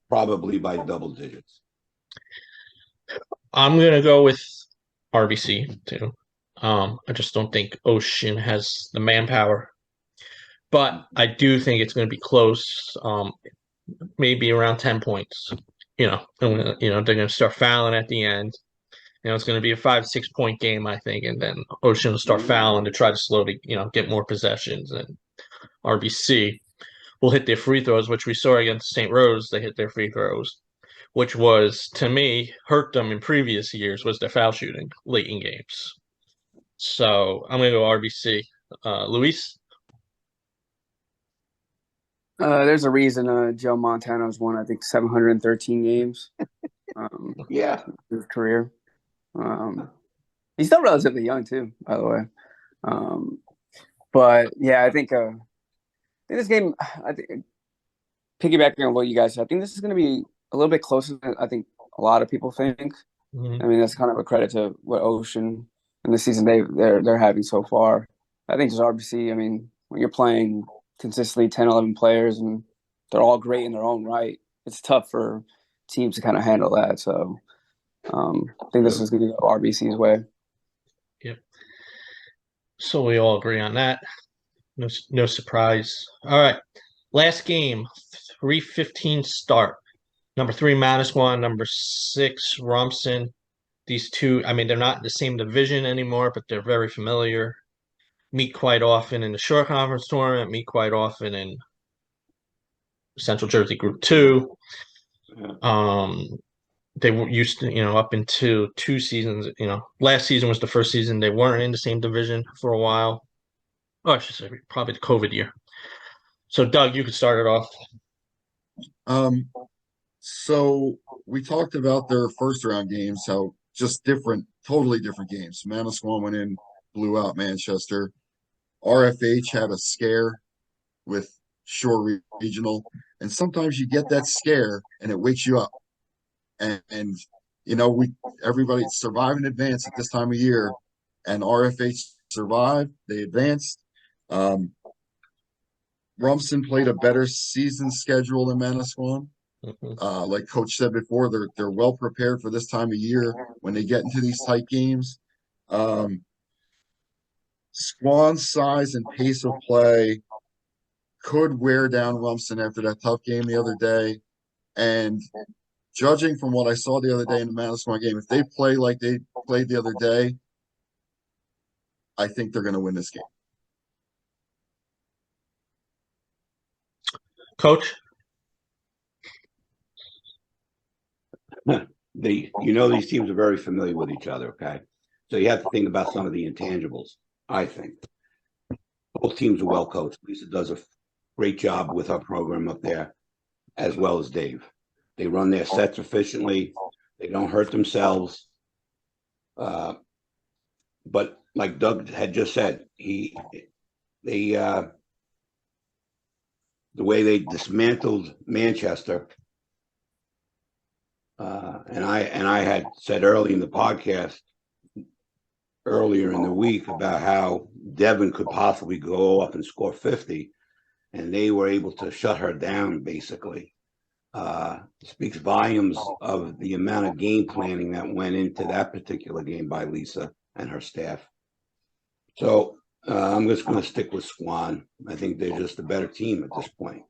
probably by double digits. I'm gonna go with RBC too. I just don't think Ocean has the manpower, but I do think it's going to be close. Maybe around 10 points. And, they're going to start fouling at the end. It's going to be a 5-6 point game, I think, and then Ocean will start fouling to try to slowly, get more possessions, and RBC will hit their free throws, which we saw against St. Rose. They hit their free throws, which was, to me, hurt them in previous years, was their foul shooting late in games. So I'm going to go RBC. Luis? There's a reason Joe Montana's won, I think, 713 games. Yeah, his career. He's still relatively young too, by the way. But yeah, I think this game, I think, piggybacking on what you guys said, I think this is going to be a little bit closer than I think a lot of people think. Mm-hmm. I mean, that's kind of a credit to what Ocean and the season they're having so far. I think just RBC. I mean, when you're playing consistently 10, 11 players and they're all great in their own right, it's tough for teams to kind of handle that. So I think this is going to go RBC's way. Yep. So we all agree on that. No surprise. All right. Last game, 3:15 start. Number 3, Manasquan. Number 6, Rumson. These two, I mean, they're not in the same division anymore, but they're very familiar. Meet quite often in the short conference tournament, meet quite often in Central Jersey Group 2. They were used to, up into 2 seasons, last season was the first season they weren't in the same division for a while. Oh, I should say probably the COVID year. So, Doug, you could start it off. So we talked about their first round games, how just totally different games. Manasquan went in, blew out Manchester. RFH had a scare with Shore Regional, and sometimes you get that scare and it wakes you up. And everybody survived in advance at this time of year, and RFH survived. They advanced. Rumson played a better season schedule than Manasquan. Mm-hmm. Like Coach said before, they're well prepared for this time of year when they get into these tight games. Squan's size and pace of play could wear down Rumson after that tough game the other day. And judging from what I saw the other day in the Manasquan game, if they play like they played the other day, I think they're going to win this game. Coach? These teams are very familiar with each other, okay? So you have to think about some of the intangibles, I think. Both teams are well coached. Lisa does a great job with our program up there, as well as Dave. They run their sets efficiently. They don't hurt themselves. But like Doug had just said, the way they dismantled Manchester, and I had said early in the podcast earlier in the week about how Devon could possibly go up and score 50, and they were able to shut her down basically. Speaks volumes of the amount of game planning that went into that particular game by Lisa and her staff. So I'm just going to stick with Swan. I think they're just a better team at this point.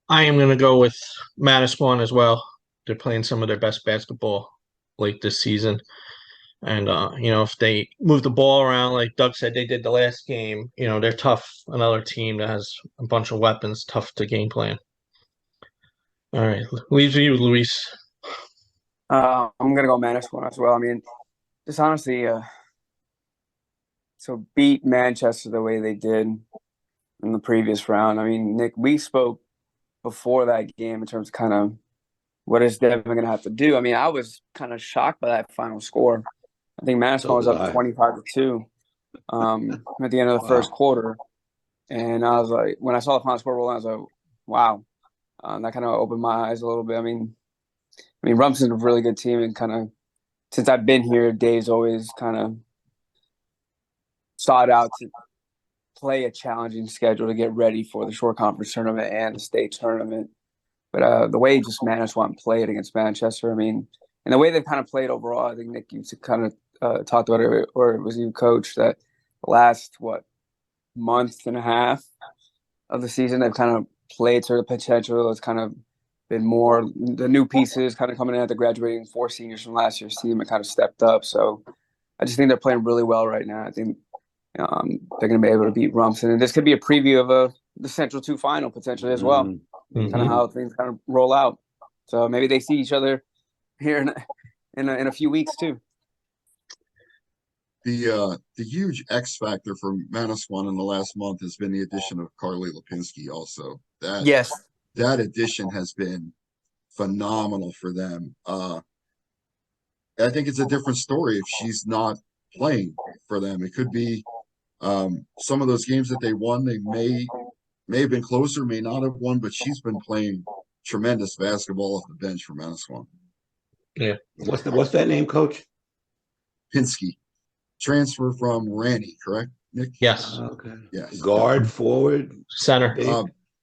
I am going to go with Manasquan as well. They're playing some of their best basketball late this season. And, if they move the ball around, like Doug said they did the last game, they're tough. Another team that has a bunch of weapons, tough to game plan. All right. Leaves you, Luis. I'm going to go Manasquan as well. I mean, just honestly, so beat Manchester the way they did in the previous round. I mean, Nick, we spoke before that game in terms of kind of what is Devin going to have to do. I mean, I was kind of shocked by that final score. I think Manasquan was up 25-2 at the end of the first quarter. And I was like, when I saw the final score roll out, I was like, wow. That kind of opened my eyes a little bit. I mean, Rumson's a really good team, and kind of since I've been here, Dave's always kind of sought out to play a challenging schedule to get ready for the short conference tournament and the state tournament. But the way just Manasquan played against Manchester, I mean, and the way they've kind of played overall, I think Nick, you kind of talked about it, or it was you, Coach, that the last month and a half of the season they've kind of played to the potential. It's kind of been more the new pieces kind of coming in at the graduating 4 seniors from last year's team and kind of stepped up. So I just think they're playing really well right now. I think they're going to be able to beat Rumson, and this could be a preview of the Central 2 final potentially as well. Mm-hmm. Kind of how things kind of roll out. So maybe they see each other here in a few weeks too. The huge X factor for Manasquan in the last month has been the addition of Carly Lipinski. Also, that addition has been phenomenal for them. I think it's a different story if she's not playing for them. It could be some of those games that they won. They may have been closer, may not have won, but she's been playing tremendous basketball off the bench for Manasquan. Yeah. What's that name, Coach? Pinsky. Transfer from Ranney, correct, Nick? Yes. Okay. Yes. Guard, forward, Center.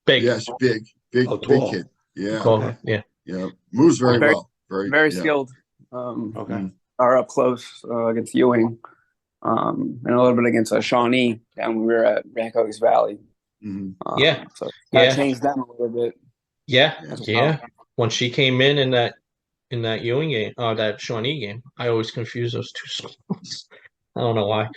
big. Yes, big tall. kid. Yeah. Okay. Yeah. Yeah. Moves very well. Very skilled. Okay. Are up close against Ewing, and a little bit against Shawnee down when we were at Rancocas Valley. Mm-hmm. So kind of changed them a little bit. Yeah. When she came in that Ewing game, that Shawnee game, I always confuse those two schools. I don't know why.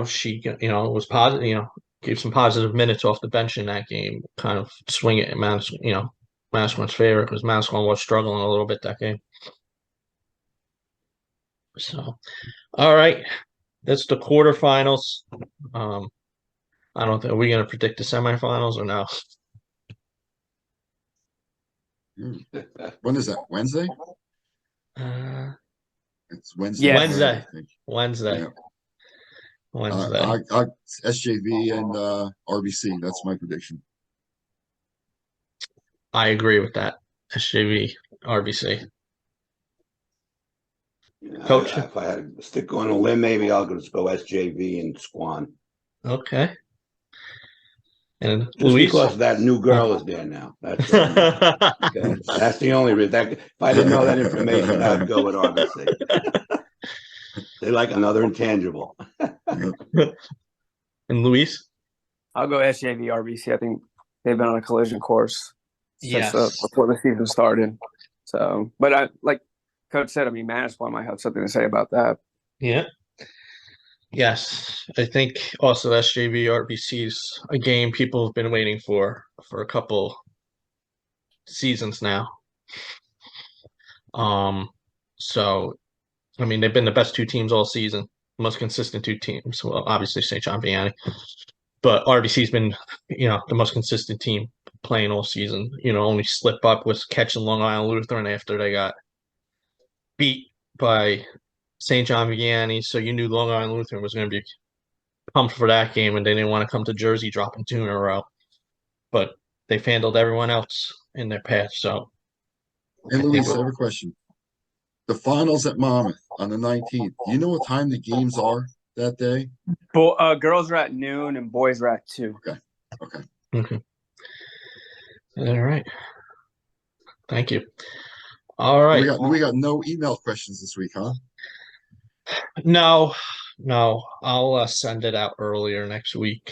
She was positive. Gave some positive minutes off the bench in that game, kind of swing it in Manasquan's favor because Manasquan was struggling a little bit that game. So, all right, that's the quarterfinals. I don't think are we going to predict the semifinals or no? When is that? Wednesday? It's Wednesday. Yeah. Wednesday. I think. Wednesday. Yeah. Wednesday. SJV and RBC. That's my prediction. I agree with that. SJV, RBC. Coach? If I had to stick on a limb, maybe I'll just go SJV and Squan. Okay. And Just Luis? because that new girl is there now. That's the only reason. If I didn't know that information, I'd go with RBC. They like another intangible. And Luis? I'll go SJV RBC. I think they've been on a collision course since before the season started. So, but like Coach said, Manasquan might have something to say about that. Yeah. Yes. I think also SJV RBC is a game people have been waiting for a couple seasons now. So, I mean, they've been the best two teams all season, most consistent two teams. Well, obviously St. John Vianney, but RBC's been, the most consistent team playing all season. Only slip up was catching Long Island Lutheran after they got beat by St. John Vianney. So you knew Long Island Lutheran was going to be pumped for that game, and they didn't want to come to Jersey dropping two in a row. But they've handled everyone else in their path. So, Hey, Luis, I have a question. The finals at Monmouth on the 19th. Do you know what time the games are that day? Girls are at noon and boys are at 2. Okay. All right. Thank you. All right. We got no email questions this week, huh? No. I'll send it out earlier next week,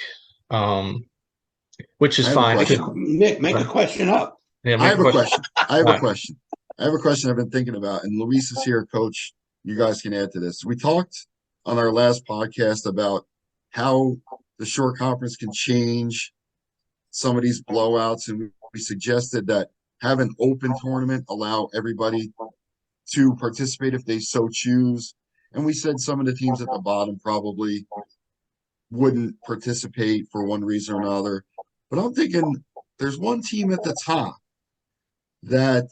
which is fine. Nick, make a question up. Yeah, I have a question. I have a question I've been thinking about, and Luis is here, Coach. You guys can add to this. We talked on our last podcast about how the short conference can change some of these blowouts, and we suggested that have an open tournament, allow everybody to participate if they so choose. And we said some of the teams at the bottom probably wouldn't participate for one reason or another. But I'm thinking there's one team at the top that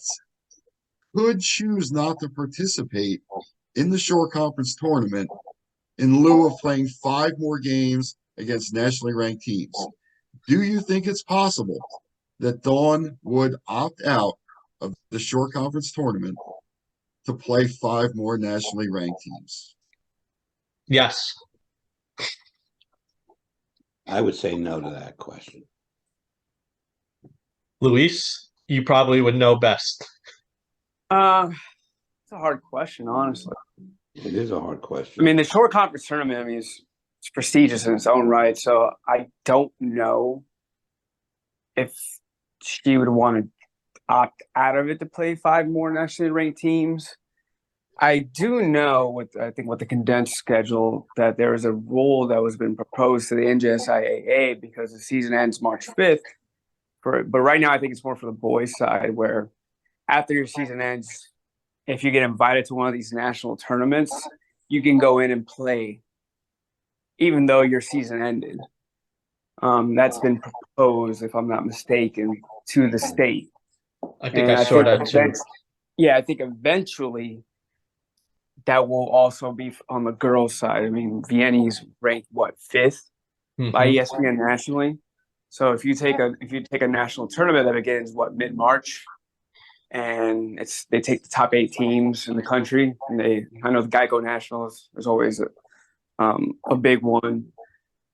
could choose not to participate in the short conference tournament in lieu of playing 5 more games against nationally ranked teams. Do you think it's possible that Dawn would opt out of the short conference tournament to play 5 more nationally ranked teams? Yes. I would say no to that question. Luis, you probably would know best. It's a hard question, honestly. It is a hard question. I mean, the short conference tournament, it's prestigious in its own right. So I don't know if she would want to opt out of it to play 5 more nationally ranked teams. I do know with the condensed schedule that there is a rule that was been proposed to the NJSIAA because the season ends March 5th. But right now I think it's more for the boys' side, where after your season ends, if you get invited to one of these national tournaments, you can go in and play even though your season ended. That's been proposed, if I'm not mistaken, to the state. I think I saw that too. Yeah, I think eventually that will also be on the girls' side. I mean, Vianney's ranked 5th by ESPN nationally. So if you take a national tournament that begins mid-March, and they take the top 8 teams in the country, and I know the Geico Nationals is always a big one.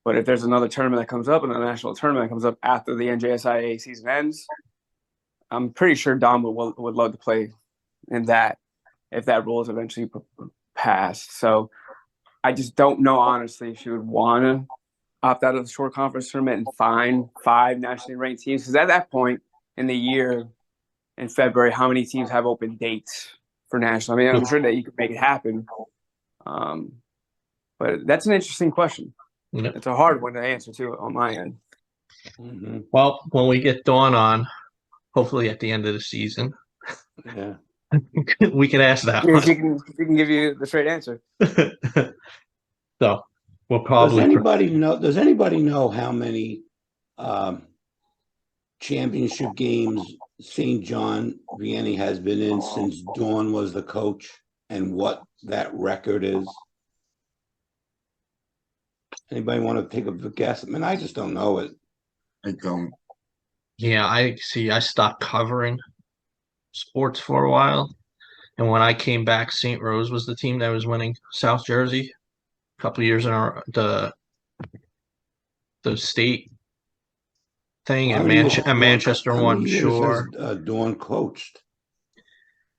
But if there's another tournament that comes up and a national tournament that comes up after the NJSIA season ends, I'm pretty sure Dom would love to play in that if that rule is eventually passed. So I just don't know, honestly, if she would want to opt out of the short conference tournament and find 5 nationally ranked teams. Because at that point in the year, in February, how many teams have open dates for national? I mean, I'm sure that you could make it happen. But that's an interesting question. Yep. It's a hard one to answer, too, on my end. Mm-hmm. Well, when we get Dawn on, hopefully at the end of the season, we can ask that one. She can give you the straight answer. So we'll probably. Does anybody know how many championship games St. John Vianney has been in since Dawn was the coach, and what that record is? Anybody want to take a guess? I mean, I just don't know it. I don't. Yeah, I stopped covering sports for a while, and when I came back, St. Rose was the team that was winning South Jersey a couple of years in the state thing, and Manchester won. Sure, Dawn coached.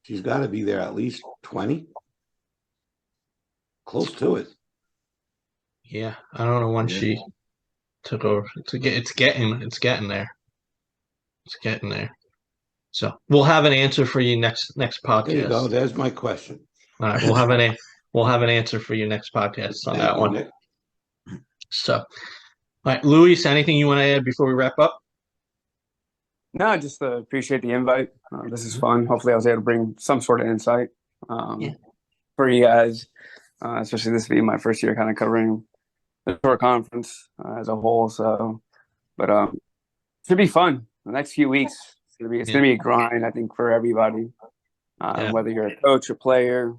She's got to be there at least 20, close to it. Yeah, I don't know when she took over. It's getting there. It's getting there. So we'll have an answer for you next podcast. There you go. There's my question. All right, we'll have an answer for you next podcast on that one. Nick. So, all right, Luis, anything you want to add before we wrap up? No, just appreciate the invite. This is fun. Hopefully, I was able to bring some sort of insight. Yeah. for you guys, especially this being my first year kind of covering the short conference as a whole. So, but should be fun. The next few weeks, it's gonna be a grind, I think, for everybody. Whether you're a coach or player,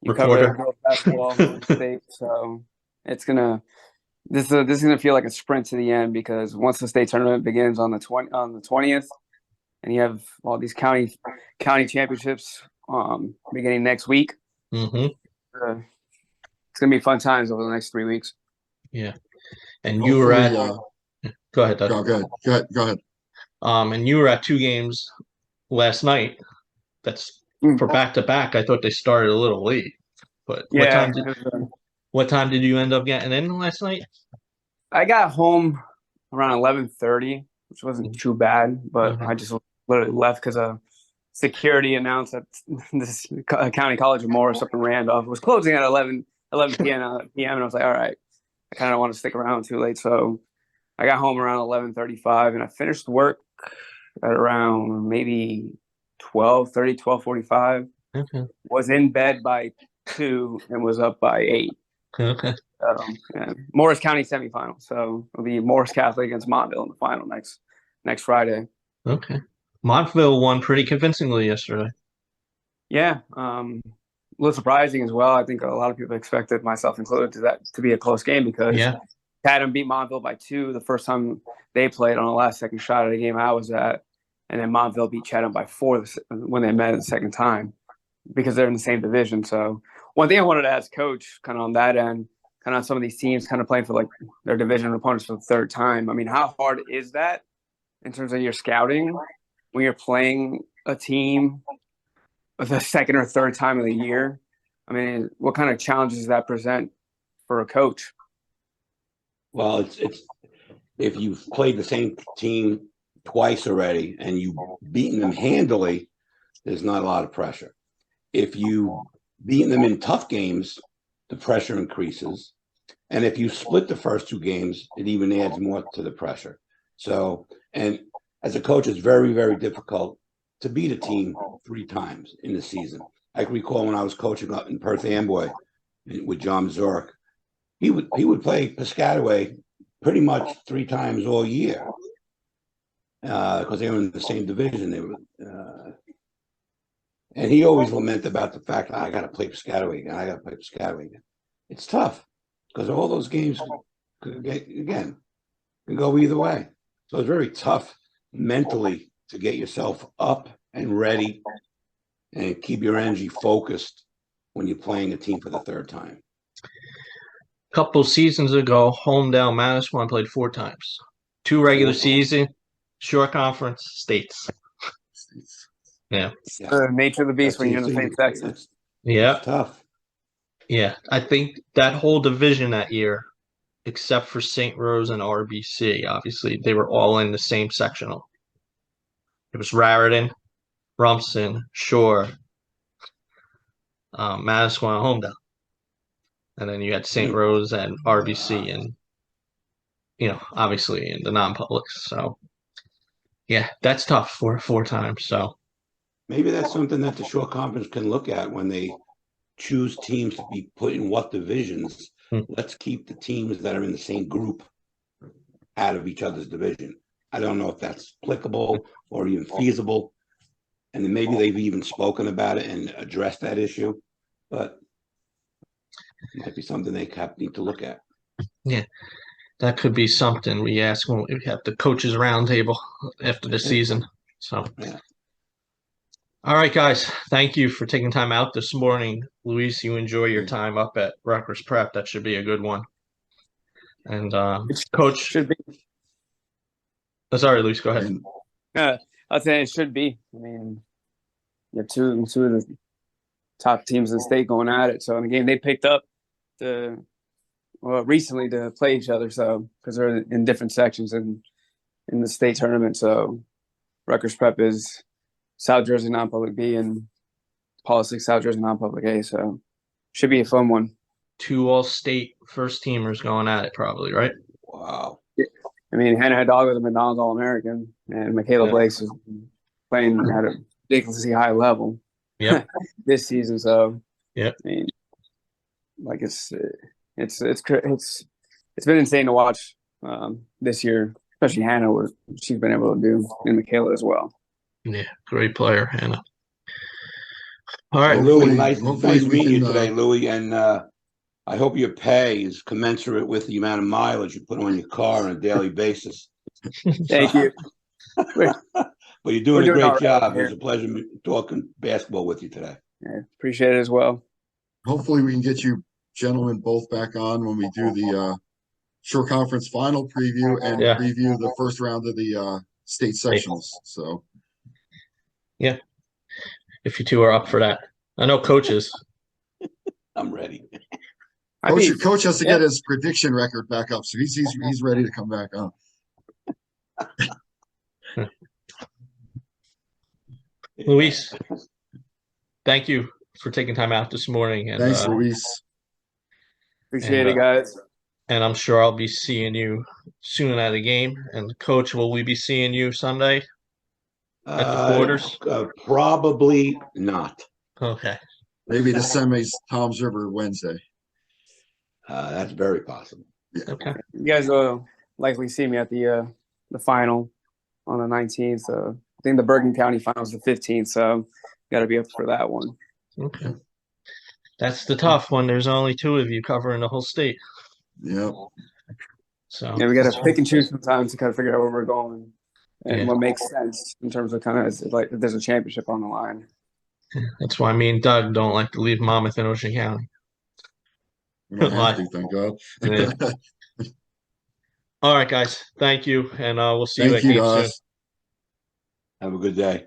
you Reporter. cover girls basketball in the state, so it's gonna this is gonna feel like a sprint to the end, because once the state tournament begins on the 20th, and you have all these county championships beginning next week. Mm-hmm. It's gonna be fun times over the next 3 weeks. Yeah, and you were at. Go ahead, Doug. Go ahead. And you were at 2 games last night. That's for back to back. I thought they started a little late, but Yeah. what time did you end up getting in last night? I got home around 11:30, which wasn't too bad, but I just literally left because security announced that this County College of Morris up in Randolph was closing at 11 p.m. And I was like, all right, I kind of don't want to stick around too late. So I got home around 11:35, and I finished work at around maybe 12:30, 12:45. Okay. Was in bed by 2 and was up by 8. Okay. Morris County semifinal. So it'll be Morris Catholic against Montville in the final next Friday. Okay. Montville won pretty convincingly yesterday. Yeah. A little surprising as well. I think a lot of people expected, myself included, to be a close game, because Chatham beat Montville by 2 the first time they played on the last second shot of the game I was at. And then Montville beat Chatham by 4 when they met the second time, because they're in the same division. So one thing I wanted to ask Coach kind of on that end, kind of some of these teams kind of playing for like their division opponents for the third time. I mean, how hard is that in terms of your scouting when you're playing a team the second or third time of the year? I mean, what kind of challenges does that present for a coach? Well, it's if you've played the same team twice already and you've beaten them handily, there's not a lot of pressure. If you beaten them in tough games, the pressure increases. And if you split the first 2 games, it even adds more to the pressure. So, and as a coach, it's very, very difficult to beat a team 3 times in the season. I can recall when I was coaching up in Perth Amboy with John Zork, he would play Piscataway pretty much 3 times all year because they were in the same division. They were, and he always lamented about the fact, I got to play Piscataway again. I got to play Piscataway again. It's tough because all those games can go either way. So it's very tough mentally to get yourself up and ready and keep your energy focused when you're playing a team for the third time. A couple seasons ago, Homedale Manasquan played 4 times. 2 regular season, short conference, states. Yeah. The nature of the beast when you're in the same section. Yeah. Tough. Yeah. I think that whole division that year, except for St. Rose and RBC, obviously, they were all in the same sectional. It was Raritan, Rumson, Shore, Manasquan, Homedale. And then you had St. Rose and RBC and, obviously in the non-publics. So, yeah, that's tough for 4 times. So maybe that's something that the short conference can look at when they choose teams to be put in what divisions. Let's keep the teams that are in the same group out of each other's division. I don't know if that's applicable or even feasible. And then maybe they've even spoken about it and addressed that issue. But it might be something they need to look at. Yeah, that could be something we ask when we have the coaches roundtable after the season. So, all right, guys, thank you for taking time out this morning. Luis, you enjoy your time up at Rutgers Prep. That should be a good one. And Coach should be. Oh, sorry, Luis, go ahead. I'd say it should be. I mean, you have two of the top teams in the state going at it. So in the game they picked up recently to play each other. So because they're in different sections in the state tournament. So Rutgers Prep is South Jersey non-public B and Politics South Jersey non-public A. So should be a fun one. 2 all-state first teamers going at it, probably, right? Wow. I mean, Hannah Hidalgo is a McDonald's All-American, and Michaela Blake's is playing at a ridiculously high level. Yep. this season. So Yep. I mean, like it's been insane to watch this year, especially Hannah, what she's been able to do, and Michaela as well. Yeah, great player, Hannah. All Hey, right. Louis, Hopefully nice we meeting you can, today, Louis, and I hope your pay is commensurate with the amount of mileage you put on your car on a daily basis. Thank you. But you're doing a all great right job. over It was a pleasure talking basketball with you today. Yeah, appreciate it as well. hopefully we can get you gentlemen both back on when we do the short conference final preview and Yeah. preview the first round of the state sectionals. So Yeah. If you two are up for that. I know coaches. I'm ready. coach has to get his prediction record back up, so he's ready to come back on. Luis, thank you for taking time out this morning. And Thanks, Luis. Appreciate it, guys. And I'm sure I'll be seeing you soon at a game. And Coach, will we be seeing you Sunday at the quarters? Probably not. Okay. Maybe the semis, Tom's River Wednesday. That's very possible. Yeah. Okay. You guys will likely see me at the final on the 19th. So I think the Bergen County final is the 15th. So got to be up for that one. Okay. That's the tough one. There's only two of you covering the whole state. Yep. So yeah, we got to pick and choose sometimes to kind of figure out where we're going and Yeah. what makes sense in terms of kind of like if there's a championship on the line. that's why me and Doug don't like to leave Monmouth and Ocean County. We don't have to, thank God. Yeah. All right, guys. Thank you. And we'll see you Thank at you, game soon. guys. Have a good day.